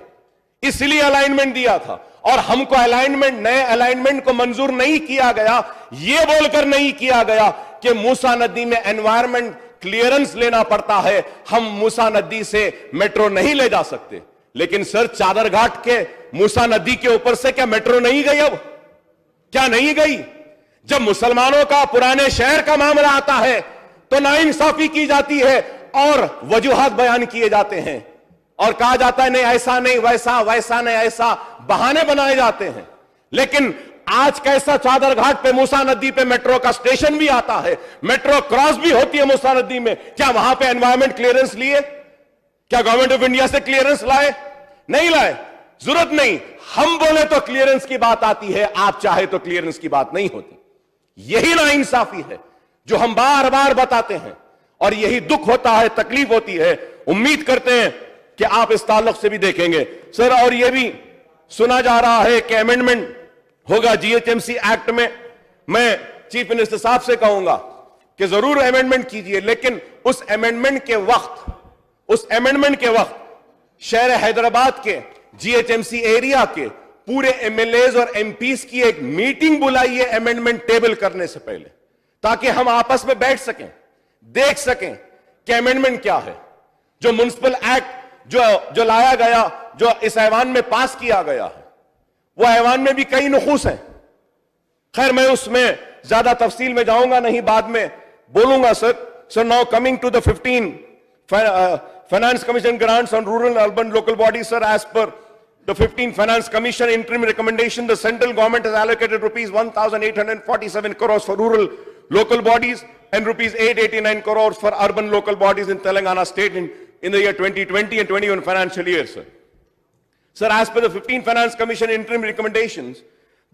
इसलिए अलाइनमेंट दिया था. और हमको अलाइनमेंट, नए अलाइनमेंट को मंजूर नहीं किया गया, यह बोलकर नहीं किया गया कि मूसा नदी में एनवायरमेंट क्लियरेंस लेना पड़ता है, हम मूसा नदी से मेट्रो नहीं ले जा सकते. लेकिन सर चादर घाट के मूसा नदी के ऊपर से क्या मेट्रो नहीं गई? अब क्या नहीं गई? जब मुसलमानों का पुराने शहर का मामला आता है तो नाइंसाफी की जाती है और वजूहात बयान किए जाते हैं और कहा जाता है नहीं ऐसा नहीं वैसा, वैसा नहीं ऐसा, बहाने बनाए जाते हैं. लेकिन आज कैसा चादर घाट पे मूसा नदी पे मेट्रो का स्टेशन भी आता है, मेट्रो क्रॉस भी होती है मूसा नदी में. क्या वहां पे एनवायरमेंट क्लियरेंस लिए? क्या गवर्नमेंट ऑफ इंडिया से क्लियरेंस लाए? नहीं लाए, जरूरत नहीं. हम बोले तो क्लियरेंस की बात आती है, आप चाहे तो क्लियरेंस की बात नहीं होती. यही नाइंसाफी है जो हम बार बार बताते हैं और यही दुख होता है, तकलीफ होती है. उम्मीद करते हैं कि आप इस ताल्लुक से भी देखेंगे सर. और यह भी सुना जा रहा है कि अमेंडमेंट होगा जीएचएमसी एक्ट में. मैं चीफ मिनिस्टर साहब से कहूंगा कि जरूर अमेंडमेंट कीजिए, लेकिन उस अमेंडमेंट के वक्त शहर हैदराबाद के जीएचएमसी एरिया के پورے ایم ایل ایز اور ایم پیز کی ایک میٹنگ بلائیے امینڈمنٹ ٹیبل کرنے سے پہلے, تاکہ ہم آپس میں بیٹھ سکیں, دیکھ سکیں کہ امینڈمنٹ کیا ہے. جو میونسپل ایکٹ جو لایا گیا, جو اس ایوان میں پاس کیا گیا ہے, وہ ایوان میں بھی کئی نقوص ہیں. خیر میں اس میں زیادہ تفصیل میں جاؤں گا نہیں, بعد میں بولوں گا سر. So now coming to the 15 Finance Commission grants on rural and urban local bodies, sir, as per the 15 Finance Commission interim recommendation, the central government has allocated rupees 1,847 crores for rural local bodies and rupees 889 crores for urban local bodies in Telangana state in the year 2020 and 21 financial year, sir. Sir, as per the 15 Finance Commission interim recommendations,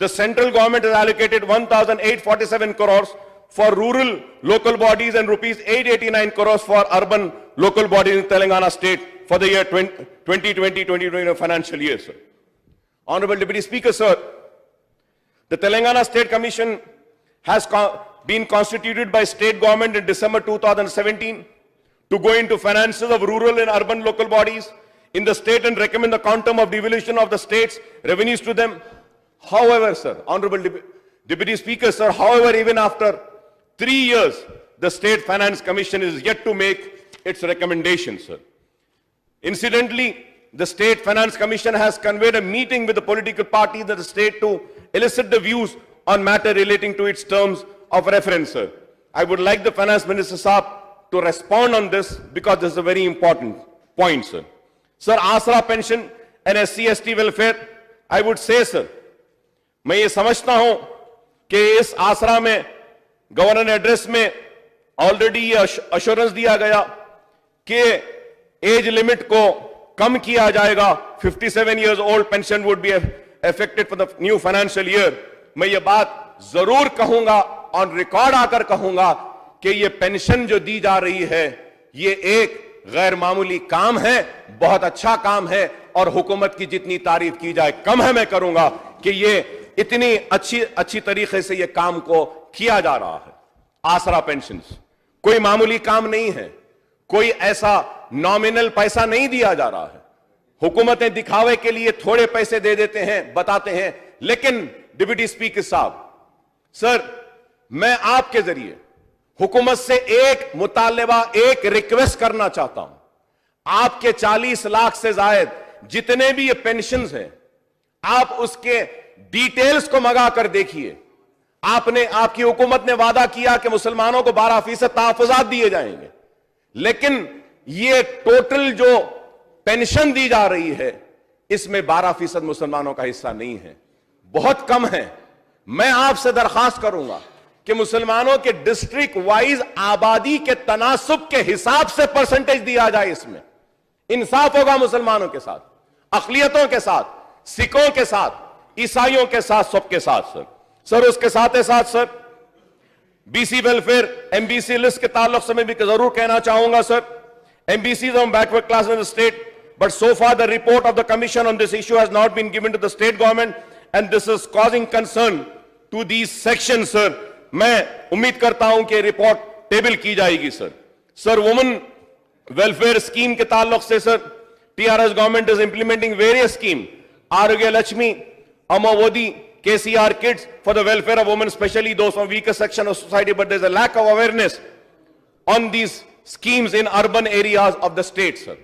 the central government has allocated 1,847 crores for rural local bodies and rupees 889 crores for urban local bodies in Telangana state for the year 2020-2021 financial year, sir. Honorable Deputy Speaker, sir, the Telangana State Commission has been constituted by state government in December 2017 to go into finances of rural and urban local bodies in the state and recommend the quantum of devolution of the state's revenues to them. However, sir, Honorable Deputy Speaker, sir, however, even after 3 years, the State Finance Commission is yet to make its recommendations, sir. Incidentally, the State Finance Commission has convened a meeting with the political parties of the state to elicit the views on matter relating to its terms of reference, sir. I would like the Finance Minister Saab to respond on this because this is a very important point, sir. Sir, Asra pension and SC/ST welfare, I would say, sir, میں یہ سمجھتا ہوں کہ اس آسرا میں governor نے address میں already یہ ایشورنس دیا گیا کہ ایج لمٹ کو کم کیا جائے گا. 57 years old pension would be affected for the new financial year. میں یہ بات ضرور کہوں گا, آن ریکارڈ آ کر کہوں گا کہ یہ پینشن جو دی جا رہی ہے یہ ایک غیر معمولی کام ہے, بہت اچھا کام ہے, اور حکومت کی جتنی تعریف کی جائے کم ہے. میں کروں گا کہ یہ اتنی اچھی طریقے سے یہ کام کو کیا جا رہا ہے. آسرا پینشنز کوئی معمولی کام نہیں ہے, کوئی ایسا نامنل پیسہ نہیں دیا جا رہا ہے. حکومتیں دکھاوے کے لیے تھوڑے پیسے دے دیتے ہیں, بتاتے ہیں, لیکن ڈپٹی اسپیکر صاحب, سر, میں آپ کے ذریعے حکومت سے ایک مطالبہ, ایک ریکویسٹ کرنا چاہتا ہوں. آپ کے 40 لاکھ سے زائد جتنے بھی یہ پینشنز ہیں, آپ اس کے ڈیٹیلز کو منگا کر دیکھیے. آپ کی حکومت نے وعدہ کیا کہ مسلمانوں کو 12% تحفظات دیے جائیں گے, لیکن یہ ٹوٹل جو پینشن دی جا رہی ہے اس میں 12% مسلمانوں کا حصہ نہیں ہے, بہت کم ہے. میں آپ سے درخواست کروں گا کہ مسلمانوں کے ڈسٹرکٹ وائز آبادی کے تناسب کے حساب سے پرسنٹیج دیا جائے. اس میں انصاف ہوگا مسلمانوں کے ساتھ, اقلیتوں کے ساتھ, سکھوں کے ساتھ, عیسائیوں کے ساتھ, سب کے ساتھ. سر اس کے ساتھ sir B C welfare M B C list کے تعلق سے میں بھی ضرور کہنا چاہوں گا. Sir, M B Cs on backward class in the state, but so far the report of the commission on this issue has not been given to the state government and this is causing concern to these sections, sir. میں امید کرتا ہوں کہ report table کی جائے گی. سر, women welfare scheme کے تعلق سے sir, T R S government is implementing various scheme, Arogya Lakshmi, Ammavodi, KCR kids for the welfare of women, especially those from weaker section of society, but there's a lack of awareness on these schemes in urban areas of the state, sir.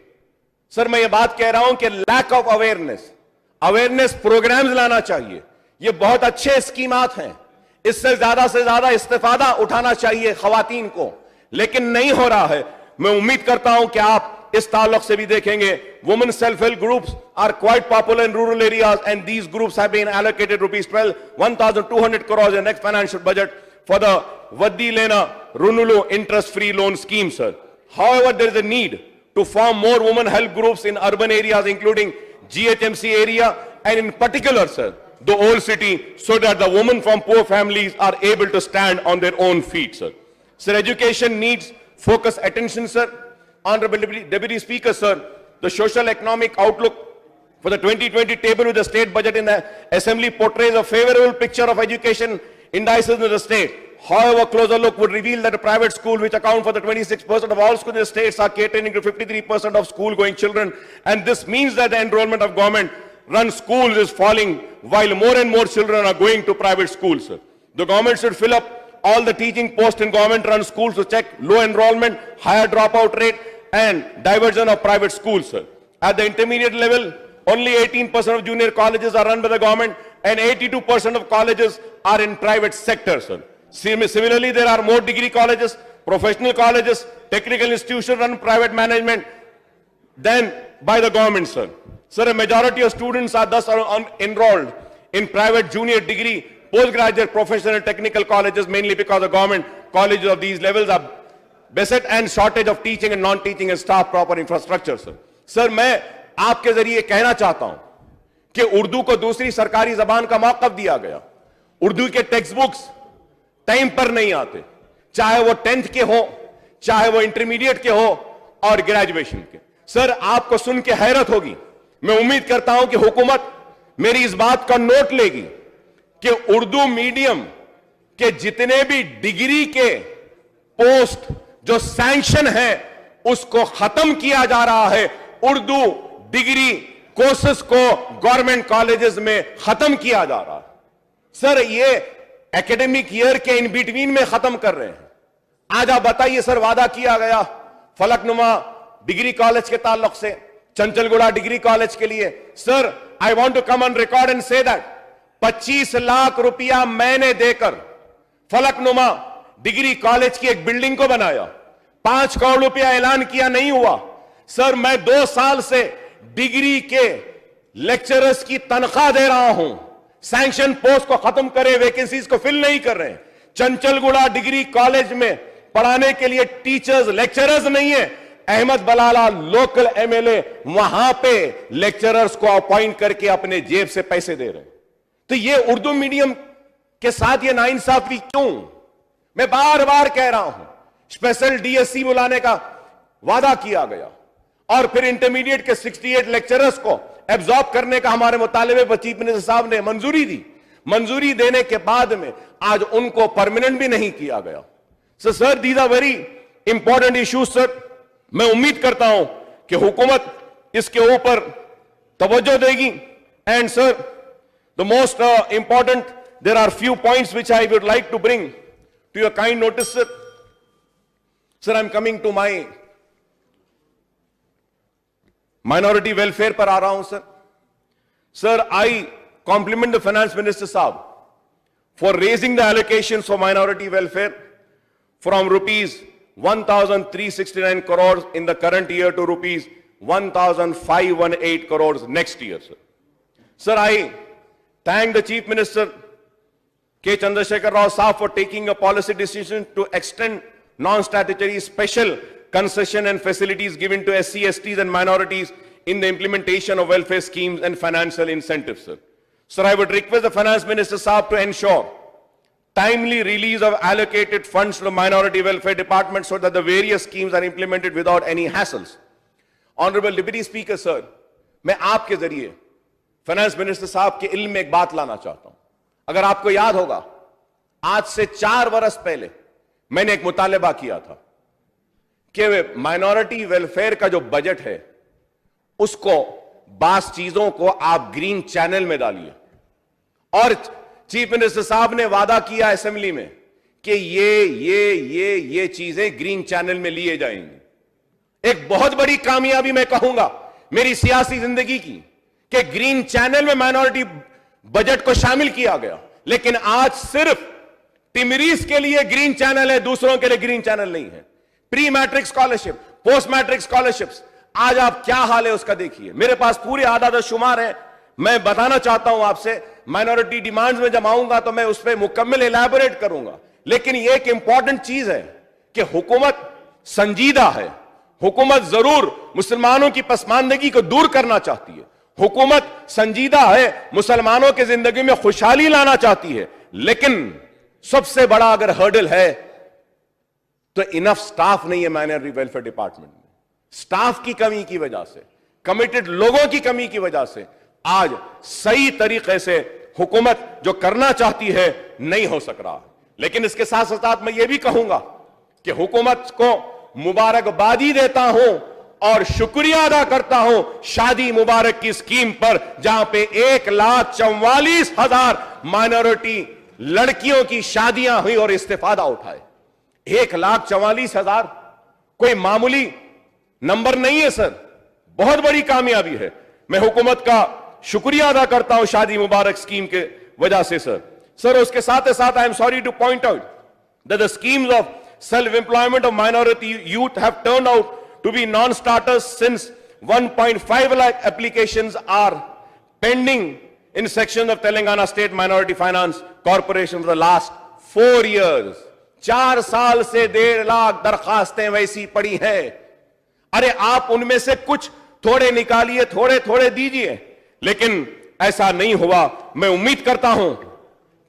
Sir, میں یہ بات کہہ رہا ہوں کہ lack of awareness programs لانا چاہیے. یہ بہت اچھے اسکیمات ہیں, اس سے زیادہ استفادہ اٹھانا چاہیے خواتین کو, لیکن نہیں ہو رہا ہے. میں امید کرتا ہوں کہ آپ اس تعلق سے بھی دیکھیں گے. Women self-help groups are quite popular in rural areas and these groups have been allocated rupees 1,200 crores in the next financial budget for the Vaddi Lena Runulu interest-free loan scheme, sir. However, there is a need to form more women help groups in urban areas including GHMC area and in particular, sir, the old city, so that the women from poor families are able to stand on their own feet, sir. Sir, education needs focused attention, sir. Honorable Deputy Speaker, sir, the social economic outlook for the 2020 table with the state budget in the assembly portrays a favorable picture of education indices in the state. However, closer look would reveal that the private schools, which account for the 26% of all schools in the states, are catering to 53% of school-going children, and this means that the enrollment of government run schools is falling while more and more children are going to private schools, sir. The government should fill up all the teaching posts in government run schools to check low enrollment, higher dropout rate and diversion of private schools, sir. At the intermediate level, only 18% of junior colleges are run by the government and 82% of colleges are in private sector, sir. Similarly, there are more degree colleges, professional colleges, technical institutions run private management than by the government, sir. Sir, a majority of students are thus enrolled in private junior degree, postgraduate, professional, technical colleges, mainly because the government colleges of these levels are beset and shortage of teaching and non-teaching and staff proper infrastructure, sir. Sir, मैं आपके जरिए कहना चाहता हूं कि उर्दू को दूसरी सरकारी जबान का मौक़िफ़ दिया गया। उर्दू के टेक्स्ट बुक्स टाइम पर नहीं आते, चाहे वो 10th के हो, चाहे वो इंटरमीडिएट के हो और ग्रेजुएशन के। सर, आपको सुन के हैरत होगी, मैं उम्मीद करता हूं कि हुकूमत मेरी इस बात का नोट लेगी कि उर्दू मीडियम के जितने भी डिग्री के पोस्ट जो सैंक्शन है उसको खत्म किया जा रहा है। उर्दू डिग्री कोर्सेस को गवर्नमेंट कॉलेजेस में खत्म किया जा रहा है। सर, ये एकेडमिक ईयर के इन बिटवीन में खत्म कर रहे हैं। आज आप बताइए सर, वादा किया गया फलकनुमा डिग्री कॉलेज के ताल्लुक से, चंचलगुड़ा डिग्री कॉलेज के लिए। Sir, I want to come on record and say that 25 lakh रुपया मैंने देकर फलकनुमा डिग्री कॉलेज की एक बिल्डिंग को बनाया। 5 करोड़ रुपया ऐलान किया, नहीं हुआ। सर, मैं 2 साल से डिग्री के लेक्चरर्स की तनख्वाह दे रहा हूं, सैंक्शन पोस्ट को खत्म करे, वैकेंसीज को फिल नहीं कर रहे हैं। चंचलगुड़ा डिग्री कॉलेज में पढ़ाने के लिए टीचर्स, लेक्चरर्स नहीं है। अहमद बलाला लोकल एमएलए वहां पे लेक्चरर्स को अपॉइंट करके अपने जेब से पैसे दे रहे हैं। तो ये उर्दू मीडियम के साथ ये नाइंसाफी क्यों? मैं बार बार कह रहा हूं, स्पेशल डीएससी बुलाने का वादा किया गया और फिर इंटरमीडिएट के 68 लेक्चरर्स को एब्जॉर्ब करने का हमारे मुतालिबे पर चीफ मिनिस्टर साहब ने मंजूरी दी। मंजूरी देने के बाद में आज उनको परमानेंट भी नहीं किया गया। Sir, these are very important issues sir. मैं उम्मीद करता हूं कि हुकूमत इसके ऊपर तवज्जो देगी। And sir, the most important, there are few points which I would like to bring to your kind notice sir. Sir, I am coming to my minority welfare पर आ रहा हूं sir. Sir, I compliment the finance minister साहब for raising the allocations for minority welfare from rupees 1,369 crores in the current year to rupees 1,518 crores next year, sir. Sir, I thank the Chief Minister K. Chandrasekhar Rao Saab for taking a policy decision to extend non-statutory special concession and facilities given to SC, STs and minorities in the implementation of welfare schemes and financial incentives, sir. Sir, I would request the Finance Minister Saab to ensure timely release of allocated funds to the Minority Welfare Department so that the various schemes are implemented without any hassles. Honorable Deputy Speaker, sir, मैं आपके जरिए finance minister साहब के इल्म में एक बात लाना चाहता हूं। अगर आपको याद होगा, आज से 4 बरस पहले मैंने एक मुतालबा किया था कि माइनॉरिटी वेलफेयर का जो बजट है उसको बास चीजों को आप ग्रीन चैनल में डालिए। और चीफ मिनिस्टर साहब ने वादा किया असेंबली में कि ये चीजें ग्रीन चैनल में लिए जाएंगी। एक बहुत बड़ी कामयाबी मैं कहूंगा मेरी सियासी जिंदगी की कि ग्रीन चैनल में माइनॉरिटी बजट को शामिल किया गया। लेकिन आज सिर्फ टिमरीज के लिए ग्रीन चैनल है, दूसरों के लिए ग्रीन चैनल नहीं है। Pre matric scholarship, post matric scholarships, आज आप क्या हाल है उसका देखिए। मेरे पास पूरे आदाद शुमार है, मैं बताना चाहता हूं आपसे। माइनॉरिटी डिमांड्स में जब आऊंगा तो मैं उस पर मुकम्मल इलैबोरेट करूंगा। लेकिन यह एक इंपॉर्टेंट चीज है कि हुकूमत संजीदा है। हुकूमत जरूर मुसलमानों की पसमानदगी को दूर करना चाहती है। हुकूमत संजीदा है, मुसलमानों की जिंदगी में खुशहाली लाना चाहती है। लेकिन सबसे बड़ा अगर हर्डल है तो इनफ स्टाफ नहीं है माइनॉरिटी वेलफेयर डिपार्टमेंट में। स्टाफ की कमी की वजह से, कमिटेड लोगों की कमी की वजह से आज सही तरीके से हुकूमत जो करना चाहती है नहीं हो सक रहा। लेकिन इसके साथ साथ मैं ये भी कहूंगा कि हुकूमत को मुबारकबादी देता हूं اور شکریہ ادا کرتا ہوں شادی مبارک کی اسکیم پر, جہاں پہ 1,44,000 مائنورٹی لڑکیوں کی شادیاں ہوئی اور استفادہ اٹھائے. 1,44,000 کوئی معمولی نمبر نہیں ہے سر, بہت بڑی کامیابی ہے. میں حکومت کا شکریہ ادا کرتا ہوں شادی مبارک اسکیم کے وجہ سے سر. سر اس کے ساتھ ساتھ I am sorry to point out that the schemes of self-employment of minority youth have turned out to be non-starters since 1.5 lakh applications are pending in sections of Telangana State Minority Finance Corporation for the last 4 years. 4 سال سے 1.5 لاکھ درخواستیں ویسی پڑی ہیں. ارے آپ ان میں سے کچھ تھوڑے نکالیے, تھوڑے تھوڑے دیجئے, لیکن ایسا نہیں ہوا. میں امید کرتا ہوں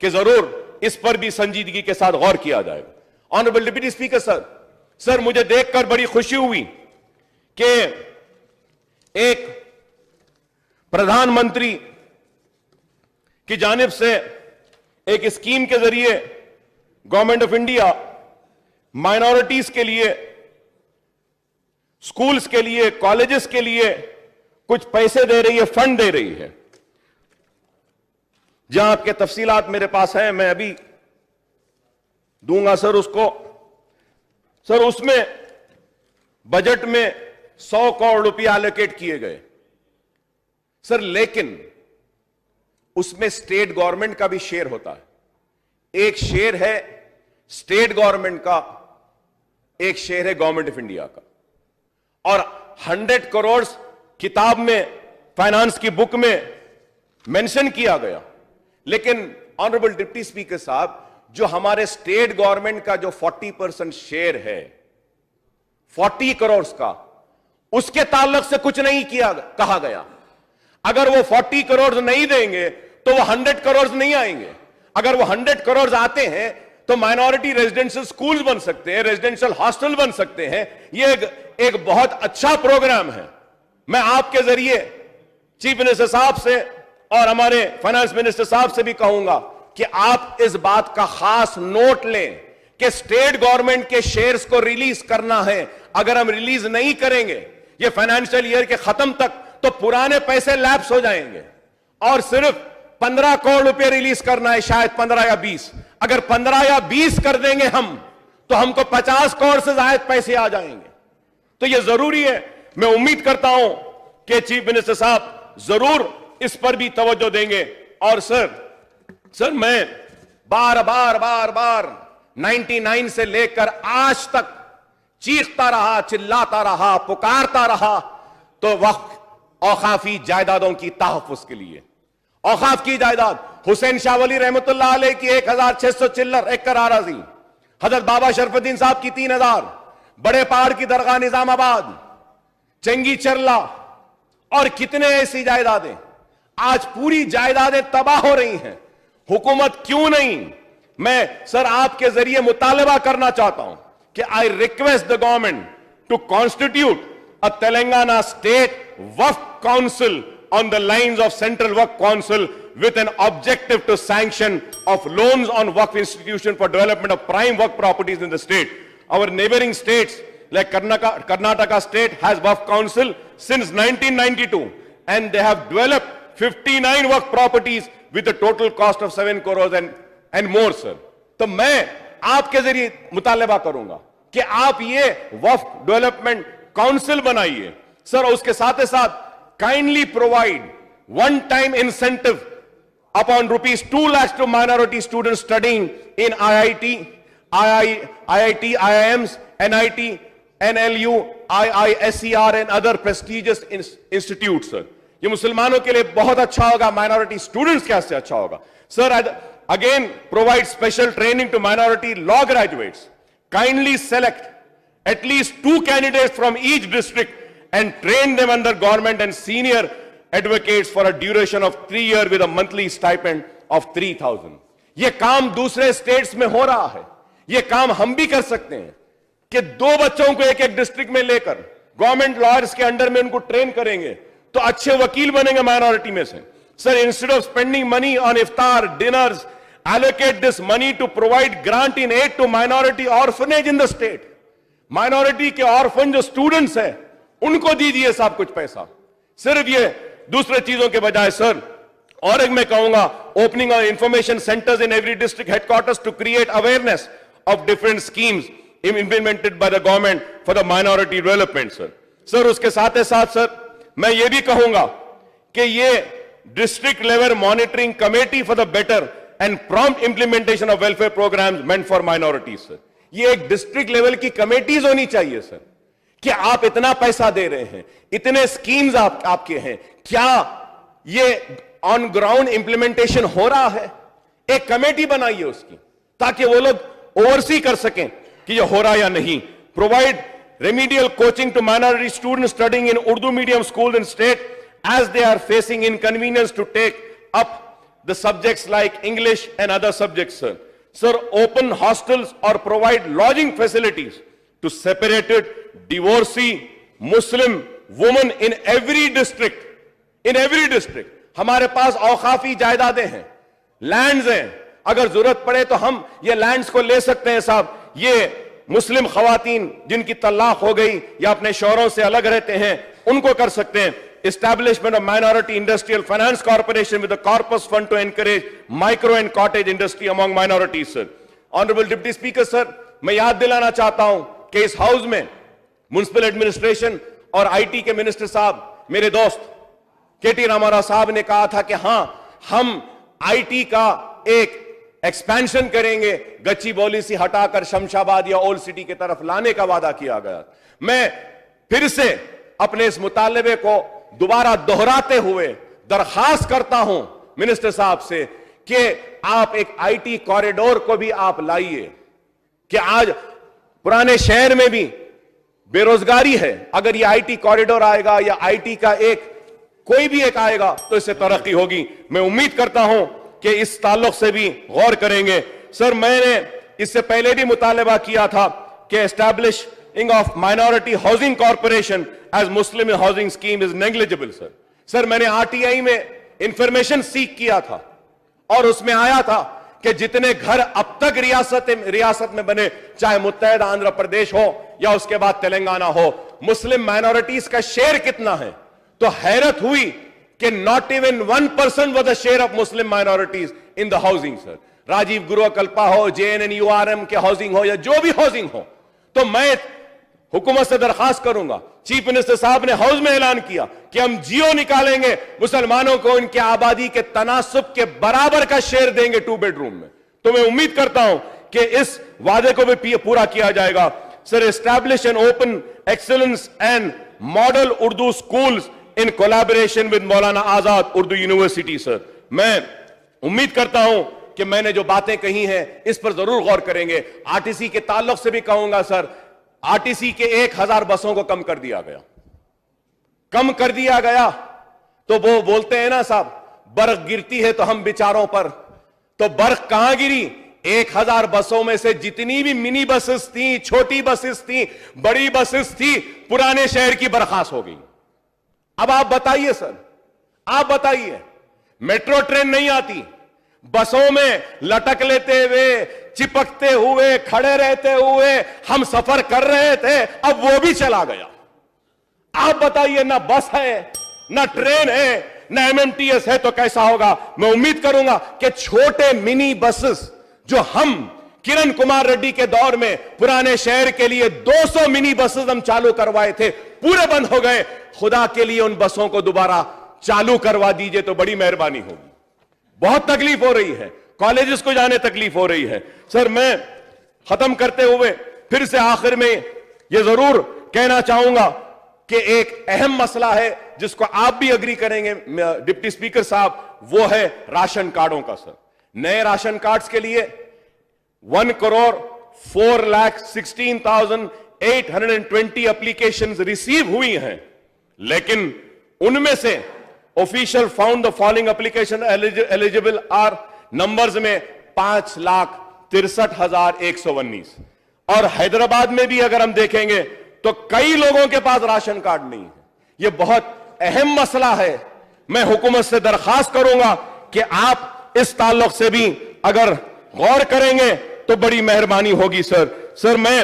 کہ ضرور اس پر بھی سنجیدگی کے ساتھ غور کیا جائے گا. آنریبل ڈپٹی اسپیکر سر مجھے دیکھ کر بڑی خوشی ہوئی کہ ایک پردھان منتری کی جانب سے ایک اسکیم کے ذریعے گورنمنٹ آف انڈیا مائنورٹیز کے لیے, سکولز کے لیے, کالجز کے لیے کچھ پیسے دے رہی ہے, فنڈ دے رہی ہے. جہاں آپ کے تفصیلات میرے پاس ہیں, میں ابھی دوں گا سر اس کو. سر اس میں بجٹ میں 100 کروڑ روپیہ الوکیٹ کیے گئے سر, لیکن اس میں اسٹیٹ گورنمنٹ کا بھی شیئر ہوتا ہے. ایک شیئر ہے اسٹیٹ گورنمنٹ کا, ایک شیئر ہے گورنمنٹ آف انڈیا کا. اور 100 کروڑ کتاب میں, فائنانس کی بک میں مینشن کیا گیا, لیکن آنریبل ڈپٹی اسپیکر صاحب جو ہمارے اسٹیٹ گورنمنٹ کا جو 40% شیئر ہے 40 کروڑ کا, اس کے تعلق سے کچھ نہیں کہا گیا. اگر وہ 40 کروڑ نہیں دیں گے تو وہ 100 کروڑ نہیں آئیں گے. اگر وہ 100 کروڑ آتے ہیں تو مائنورٹی ریزیڈنشل سکولز بن سکتے ہیں, ریزیڈنشل ہاسٹل بن سکتے ہیں. یہ ایک بہت اچھا پروگرام ہے. میں آپ کے ذریعے چیف منسٹر صاحب سے اور ہمارے فائنانس منسٹر صاحب سے بھی کہوں گا کہ آپ اس بات کا خاص نوٹ لیں کہ اسٹیٹ گورنمنٹ کے شیئرز کو ریلیز کرنا ہے. اگر ہم ریلیز نہیں کریں گے یہ فائنینشیل ایئر کے ختم تک تو پرانے پیسے لیپس ہو جائیں گے, اور صرف 15 کروڑ روپے ریلیز کرنا ہے, شاید 15 یا 20. اگر 15 یا 20 کر دیں گے ہم تو ہم کو 50 کروڑ سے زائد پیسے آ جائیں گے. تو یہ ضروری ہے. میں امید کرتا ہوں کہ چیف منسٹر صاحب ضرور اس پر بھی توجہ دیں گے. اور سر میں بار بار 99 سے لے کر آج تک چیختا رہا, چلاتا رہا, پکارتا رہا تو وقت اوقافی جائیدادوں کی تحفظ کے لیے. اوقاف کی جائیداد حسین شاہ ولی رحمت اللہ علیہ کی 1600 چلر ایکڑ اراضی, حضرت بابا شرف الدین صاحب کی 3000, بڑے پہاڑ کی درگاہ نظام آباد, چنگی چرلا, اور کتنے ایسی جائیدادیں. آج پوری جائیدادیں تباہ ہو رہی ہیں. حکومت کیوں نہیں, میں سر آپ کے ذریعے مطالبہ کرنا چاہتا ہوں کہ I request the government to constitute a Telangana State Waqf Council on the lines of Central Waqf Council with an objective to sanction of loans on Waqf institution for development of prime Waqf properties in the state. Our neighboring states like Karnataka state has Waqf Council since 1992 and they have developed 59 Waqf properties with a total cost of 7 crores and more, sir. تو میں آپ کے ذریعے مطالبہ کروں گا کہ آپ یہ وقف ڈیولپمنٹ کاؤنسل بنائیے سر. اس کے ساتھ kindly provide one-time incentive upon rupees 2 lakhs to minority students studying in IIT, IIMs, NIT, NLU, IISER and other prestigious institutes, sir. یہ مسلمانوں کے لیے بہت اچھا ہوگا, مائنورٹی اسٹوڈنٹس کے سے اچھا ہوگا. سر again provide special training to minority law graduates. Kindly select at least 2 candidates from each district and train them under government and senior advocates for a duration of 3 years with a monthly stipend of 3,000. یہ کام دوسرے status میں ہو رہا ہے, یہ کام ہم بھی کر سکتے ہیں کہ 2 بچوں کو ایک ڈسٹرکٹ میں لے کر گورنمنٹ لائرز کے انڈر میں ان کو ٹرین کریں گے تو اچھے وکیل بنیں گے مائنورٹی میں سے. Sir, instead of spending money on iftar, dinners, allocate this money to provide grant in aid to minority orphanage in the state. Minority کے orphan جو students ہیں ان کو دیجئے صاحب کچھ پیسہ. صرف یہ دوسرے چیزوں کے بجائے سر, اور ایک میں کہوں گا, opening of information centers in every district headquarters to create awareness of different schemes implemented by the government for the minority development, sir. سر اس کے ساتھ ساتھ سر میں یہ بھی کہوں گا کہ یہ district level monitoring committee for the better and prompt implementation of welfare programmes meant for minorities, sir. یہ ایک ڈسٹرکٹ لیول کی کمیٹیز ہونی چاہیے سر, کہ آپ اتنا پیسہ دے رہے ہیں, اتنے سکیمز آپ کے ہیں, کیا یہ آن گراؤنڈ امپلیمنٹیشن ہو رہا ہے؟ ایک کمیٹی بنائیے اس کی, تاکہ وہ لوگ اوورسی کر سکیں کہ یہ ہو رہا یا نہیں. Provide remedial coaching to minority students studying in Urdu medium schools in state as they are facing inconvenience to take up the subjects like English and other subjects, sir. Sir, open hostels or provide lodging facilities to separated divorcee Muslim women in every district. In every district. ہمارے پاس اوقافی جائیدادیں ہیں, lands ہیں, اگر ضرورت پڑے تو ہم یہ lands کو لے سکتے ہیں صاحب. یہ مسلم خواتین جن کی طلاق ہو گئی یا اپنے شوہروں سے الگ رہتے ہیں, ان کو کر سکتے ہیں. Establishment of Minority Industrial Finance Corporation with a corpus fund to encourage micro and cottage industry among minorities, sir. Honorable Deputy Speaker, sir, میں یاد دلانا چاہتا ہوں کہ اس ہاؤس میں میونسپل ایڈمنسٹریشن اور آئی ٹی کے منسٹر صاحب, میرے دوست کے ٹی رامارا صاحب نے کہا تھا کہ ہاں ہم آئی ٹی کا ایک ایکسپینشن کریں گے, گچی بولی سے ہٹا کر شمشاباد یا اولڈ سٹی کی طرف لانے کا وعدہ کیا گیا. میں پھر سے اپنے اس مطالبے کو دوبارہ دہراتے ہوئے درخواست کرتا ہوں منسٹر صاحب سے کہ آپ ایک آئی ٹی کوریڈور کو بھی آپ لائیے, کہ آج پرانے شہر میں بھی بے روزگاری ہے. اگر یہ آئی ٹی کوریڈور آئے گا یا آئی ٹی کا ایک کوئی بھی ایک آئے گا تو اس سے ترقی ہوگی. میں امید کرتا ہوں کہ اس تعلق سے بھی غور کریں گے. سر, میں نے اس سے پہلے بھی مطالبہ کیا تھا کہ establishing of minority housing corporation as Muslim housing scheme is negligible. Sir میں نے آر ٹی آئی میں انفارمیشن سیک کیا تھا اور اس میں آیا تھا کہ جتنے گھر اب تک ریاست میں بنے, چاہے متحدہ آندھرا پردیش ہو یا اس کے بعد تلنگانہ ہو, مسلم مائنورٹیز کا شیئر کتنا ہے. تو حیرت ہوئی کہ not even 1% was the share of Muslim minorities in the housing, sir. Rajiv Gruha Kalpa ہو, JNNURM کے ہاؤسنگ ہو یا جو بھی ہاؤسنگ ہو, تو میں حکومت سے درخواست کروں گا. چیف منسٹر صاحب نے ہاؤس میں اعلان کیا کہ ہم جیو نکالیں گے, مسلمانوں کو ان کے آبادی کے تناسب کے برابر کا شیئر دیں گے 2 بیڈروم میں. تو میں امید کرتا ہوں کہ اس وعدے کو بھی پورا کیا جائے گا. Sir, establish and open excellence and model Urdu schools in collaboration with Maulana Azad Urdu university. سر, میں امید کرتا ہوں کہ میں نے جو باتیں کہی ہیں اس پر ضرور غور کریں گے. آر ٹی سی کے تعلق سے بھی کہوں گا سر, آر ٹی سی کے 1000 بسوں کو کم کر دیا گیا. تو وہ بولتے ہیں نا صاحب, برق گرتی ہے تو ہم بیچاروں پر, تو برق کہاں گری؟ 1000 بسوں میں سے جتنی بھی منی بسز تھیں, چھوٹی بسز تھیں, بڑی بسز تھیں, پرانے شہر کی برخاست ہو گئی. اب آپ بتائیے سر, آپ بتائیے, میٹرو ٹرین نہیں آتی, بسوں میں لٹک لیتے ہوئے, چپکتے ہوئے, کھڑے رہتے ہوئے ہم سفر کر رہے تھے, اب وہ بھی چلا گیا. آپ بتائیے, نہ بس ہے, نہ ٹرین ہے, نہ MMTS ہے, تو کیسا ہوگا؟ میں امید کروں گا کہ چھوٹے منی بسز جو ہم کرن کمار ریڈی کے دور میں پرانے شہر کے لیے 200 منی بسز ہم چالو کروائے تھے, پورے بند ہو گئے. خدا کے لیے ان بسوں کو دوبارہ چالو کروا دیجئے تو بڑی مہربانی ہوگی. بہت تکلیف ہو رہی ہے, کالجز کو جانے تکلیف ہو رہی ہے. سر, میں ختم کرتے ہوئے پھر سے آخر میں یہ ضرور کہنا چاہوں گا کہ ایک اہم مسئلہ ہے جس کو آپ بھی اگری کریں گے ڈپٹی اسپیکر صاحب, وہ ہے راشن کارڈوں کا. سر, نئے راشن کارڈز کے لیے 1,04,16,820 اپلیکیشنز ریسیو ہوئی ہیں, لیکن ان میں سے official found the following application eligible are numbers میں 5,63,119. اور حیدرآباد میں بھی اگر ہم دیکھیں گے تو کئی لوگوں کے پاس راشن کارڈ نہیں ہے. یہ بہت اہم مسئلہ ہے. میں حکومت سے درخواست کروں گا کہ آپ اس تعلق سے بھی اگر غور کریں گے تو بڑی مہربانی ہوگی. سر, میں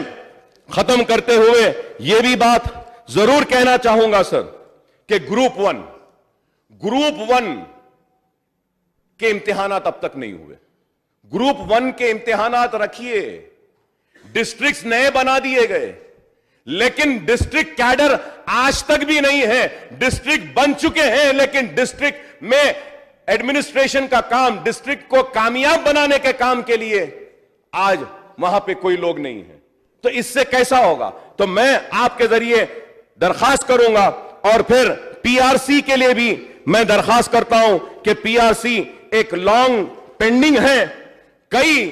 ختم کرتے ہوئے یہ بھی بات जरूर कहना चाहूंगा सर कि ग्रुप वन के इम्तिहानात अब तक नहीं हुए। ग्रुप वन के इम्तिहानात रखिए, डिस्ट्रिक्ट्स नए बना दिए गए, लेकिन डिस्ट्रिक्ट कैडर आज तक भी नहीं है। डिस्ट्रिक्ट बन चुके हैं, लेकिन डिस्ट्रिक्ट में एडमिनिस्ट्रेशन का काम, डिस्ट्रिक्ट को कामयाब बनाने के काम के लिए आज वहां पे कोई लोग नहीं है। तो इससे कैसा होगा? तो मैं आपके जरिए दरखास्त करूंगा, और फिर पीआरसी के लिए भी मैं दरखास्त करता हूं कि पीआरसी एक लॉन्ग पेंडिंग है। कई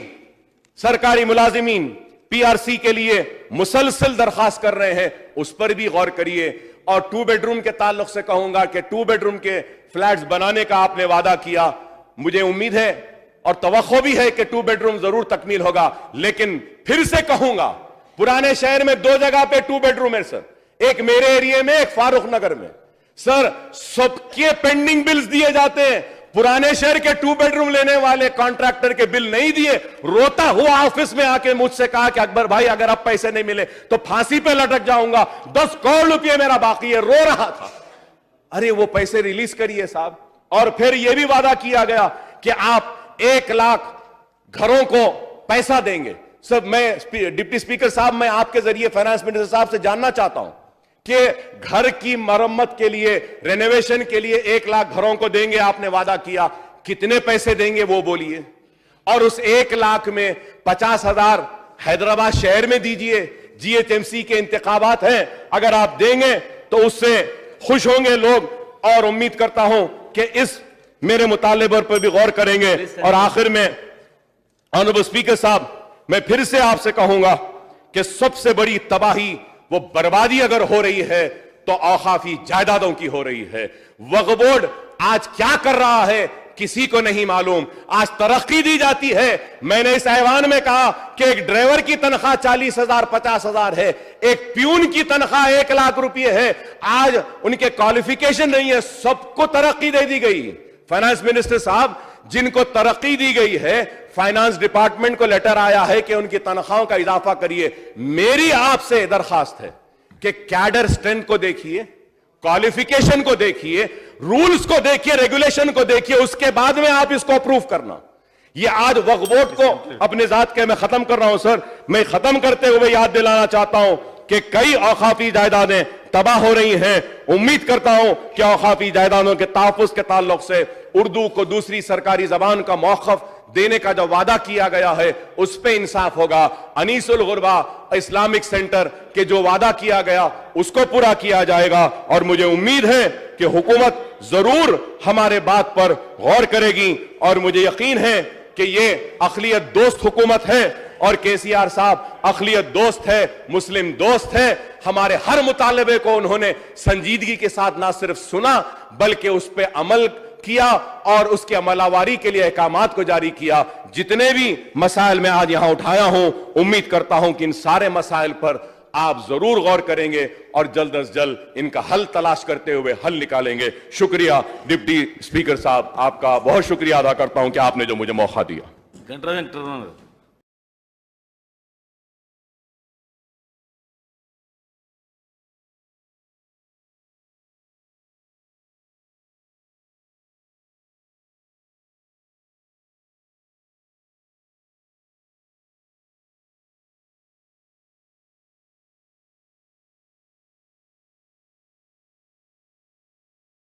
सरकारी मुलाजिमीन पीआरसी के लिए मुसलसल दरखास्त कर रहे हैं, उस पर भी गौर करिए। और 2 बेडरूम के ताल्लुक से कहूंगा कि 2 बेडरूम के फ्लैट्स बनाने का आपने वादा किया, मुझे उम्मीद है और तवक्को भी है कि 2 बेडरूम जरूर तकमील होगा। लेकिन फिर से कहूंगा, पुराने शहर में 2 जगह पे 2 बेडरूम है सर, एक मेरे एरिया में, एक फारूक नगर में। सर सबके पेंडिंग बिल्स दिए जाते हैं, पुराने शहर के 2 बेडरूम लेने वाले कॉन्ट्रैक्टर के बिल नहीं दिए, रोता हुआ ऑफिस में आके मुझसे कहा कि अकबर भाई अगर अब पैसे नहीं मिले तो फांसी पे लटक जाऊंगा, 10 करोड़ रुपए मेरा बाकी है, रो रहा था। अरे वो पैसे रिलीज करिए साहब। और फिर यह भी वादा किया गया कि आप 1 लाख घरों को पैसा देंगे। सब मैं डिप्टी स्पीकर साहब, मैं आपके जरिए फाइनेंस मिनिस्टर साहब से जानना चाहता हूं कि घर की मरम्मत के लिए, रेनोवेशन के लिए 1 लाख घरों को देंगे, आपने वादा किया, कितने पैसे देंगे वो बोलिए। और उस 1 लाख में 50,000 हैदराबाद शहर में दीजिए, जीएचएमसी के इंतखाबात हैं, अगर आप देंगे तो उससे खुश होंगे लोग, और उम्मीद करता हूं कि इस मेरे मुतालबे पर भी गौर करेंगे। और आखिर में ऑनरेबल स्पीकर साहब, मैं फिर से आपसे कहूंगा कि सबसे बड़ी तबाही, वो बर्बादी अगर हो रही है तो औकाफी जायदादों की हो रही है। वक्फ बोर्ड आज क्या कर रहा है किसी को नहीं मालूम। आज तरक्की दी जाती है। मैंने इस ऐवान में कहा कि एक ड्राइवर की तनख्वाह 40,000 50,000 है, एक प्यून की तनख्वाह 1 लाख रुपए है। आज उनके क्वालिफिकेशन नहीं है, सबको तरक्की दे दी गई। फाइनेंस मिनिस्टर साहब, जिनको तरक्की दी गई है, फाइनेंस डिपार्टमेंट को लेटर आया है कि उनकी तनख्वाहों का इजाफा करिए। मेरी आपसे दरखास्त है कि कैडर स्ट्रेंथ को देखिए, क्वालिफिकेशन को देखिए, रूल्स को देखिए, रेगुलेशन को देखिए, उसके बाद में आप इसको अप्रूव करना। ये आज वक्फ बोर्ड को अपने जात के, मैं खत्म कर रहा हूं सर, मैं खत्म करते हुए याद दिलाना चाहता हूं कि कई औकाफी जायदादें तबाह हो रही हैं। उम्मीद करता हूं कि औकाफी जायदादों के तहफ्फुज़ के ताल्लुक से उर्दू को दूसरी सरकारी जबान का मौक़िफ़ देने का जो वादा किया गया है उस पे इंसाफ होगा। अनीसुल गुरबा इस्लामिक सेंटर के जो वादा किया गया उसको पूरा किया जाएगा, और मुझे उम्मीद है कि हुकूमत जरूर हमारे बात पर गौर करेगी, और मुझे यकीन है कि ये अक़लियत दोस्त हुकूमत है, और केसीआर साहब अक़लियत दोस्त है, मुस्लिम दोस्त है। हमारे हर मुतालबे को उन्होंने संजीदगी के साथ ना सिर्फ सुना बल्कि उस पर अमल किया, और उसके अमलावारी के लिए अहकामात को जारी किया। जितने भी मसाइल मैं आज यहां उठाया हूं, उम्मीद करता हूं कि इन सारे मसाइल पर आप जरूर गौर करेंगे और जल्द अज जल्द इनका हल तलाश करते हुए हल निकालेंगे। शुक्रिया डिप्टी स्पीकर साहब, आपका बहुत शुक्रिया अदा करता हूं कि आपने जो मुझे मौका दिया।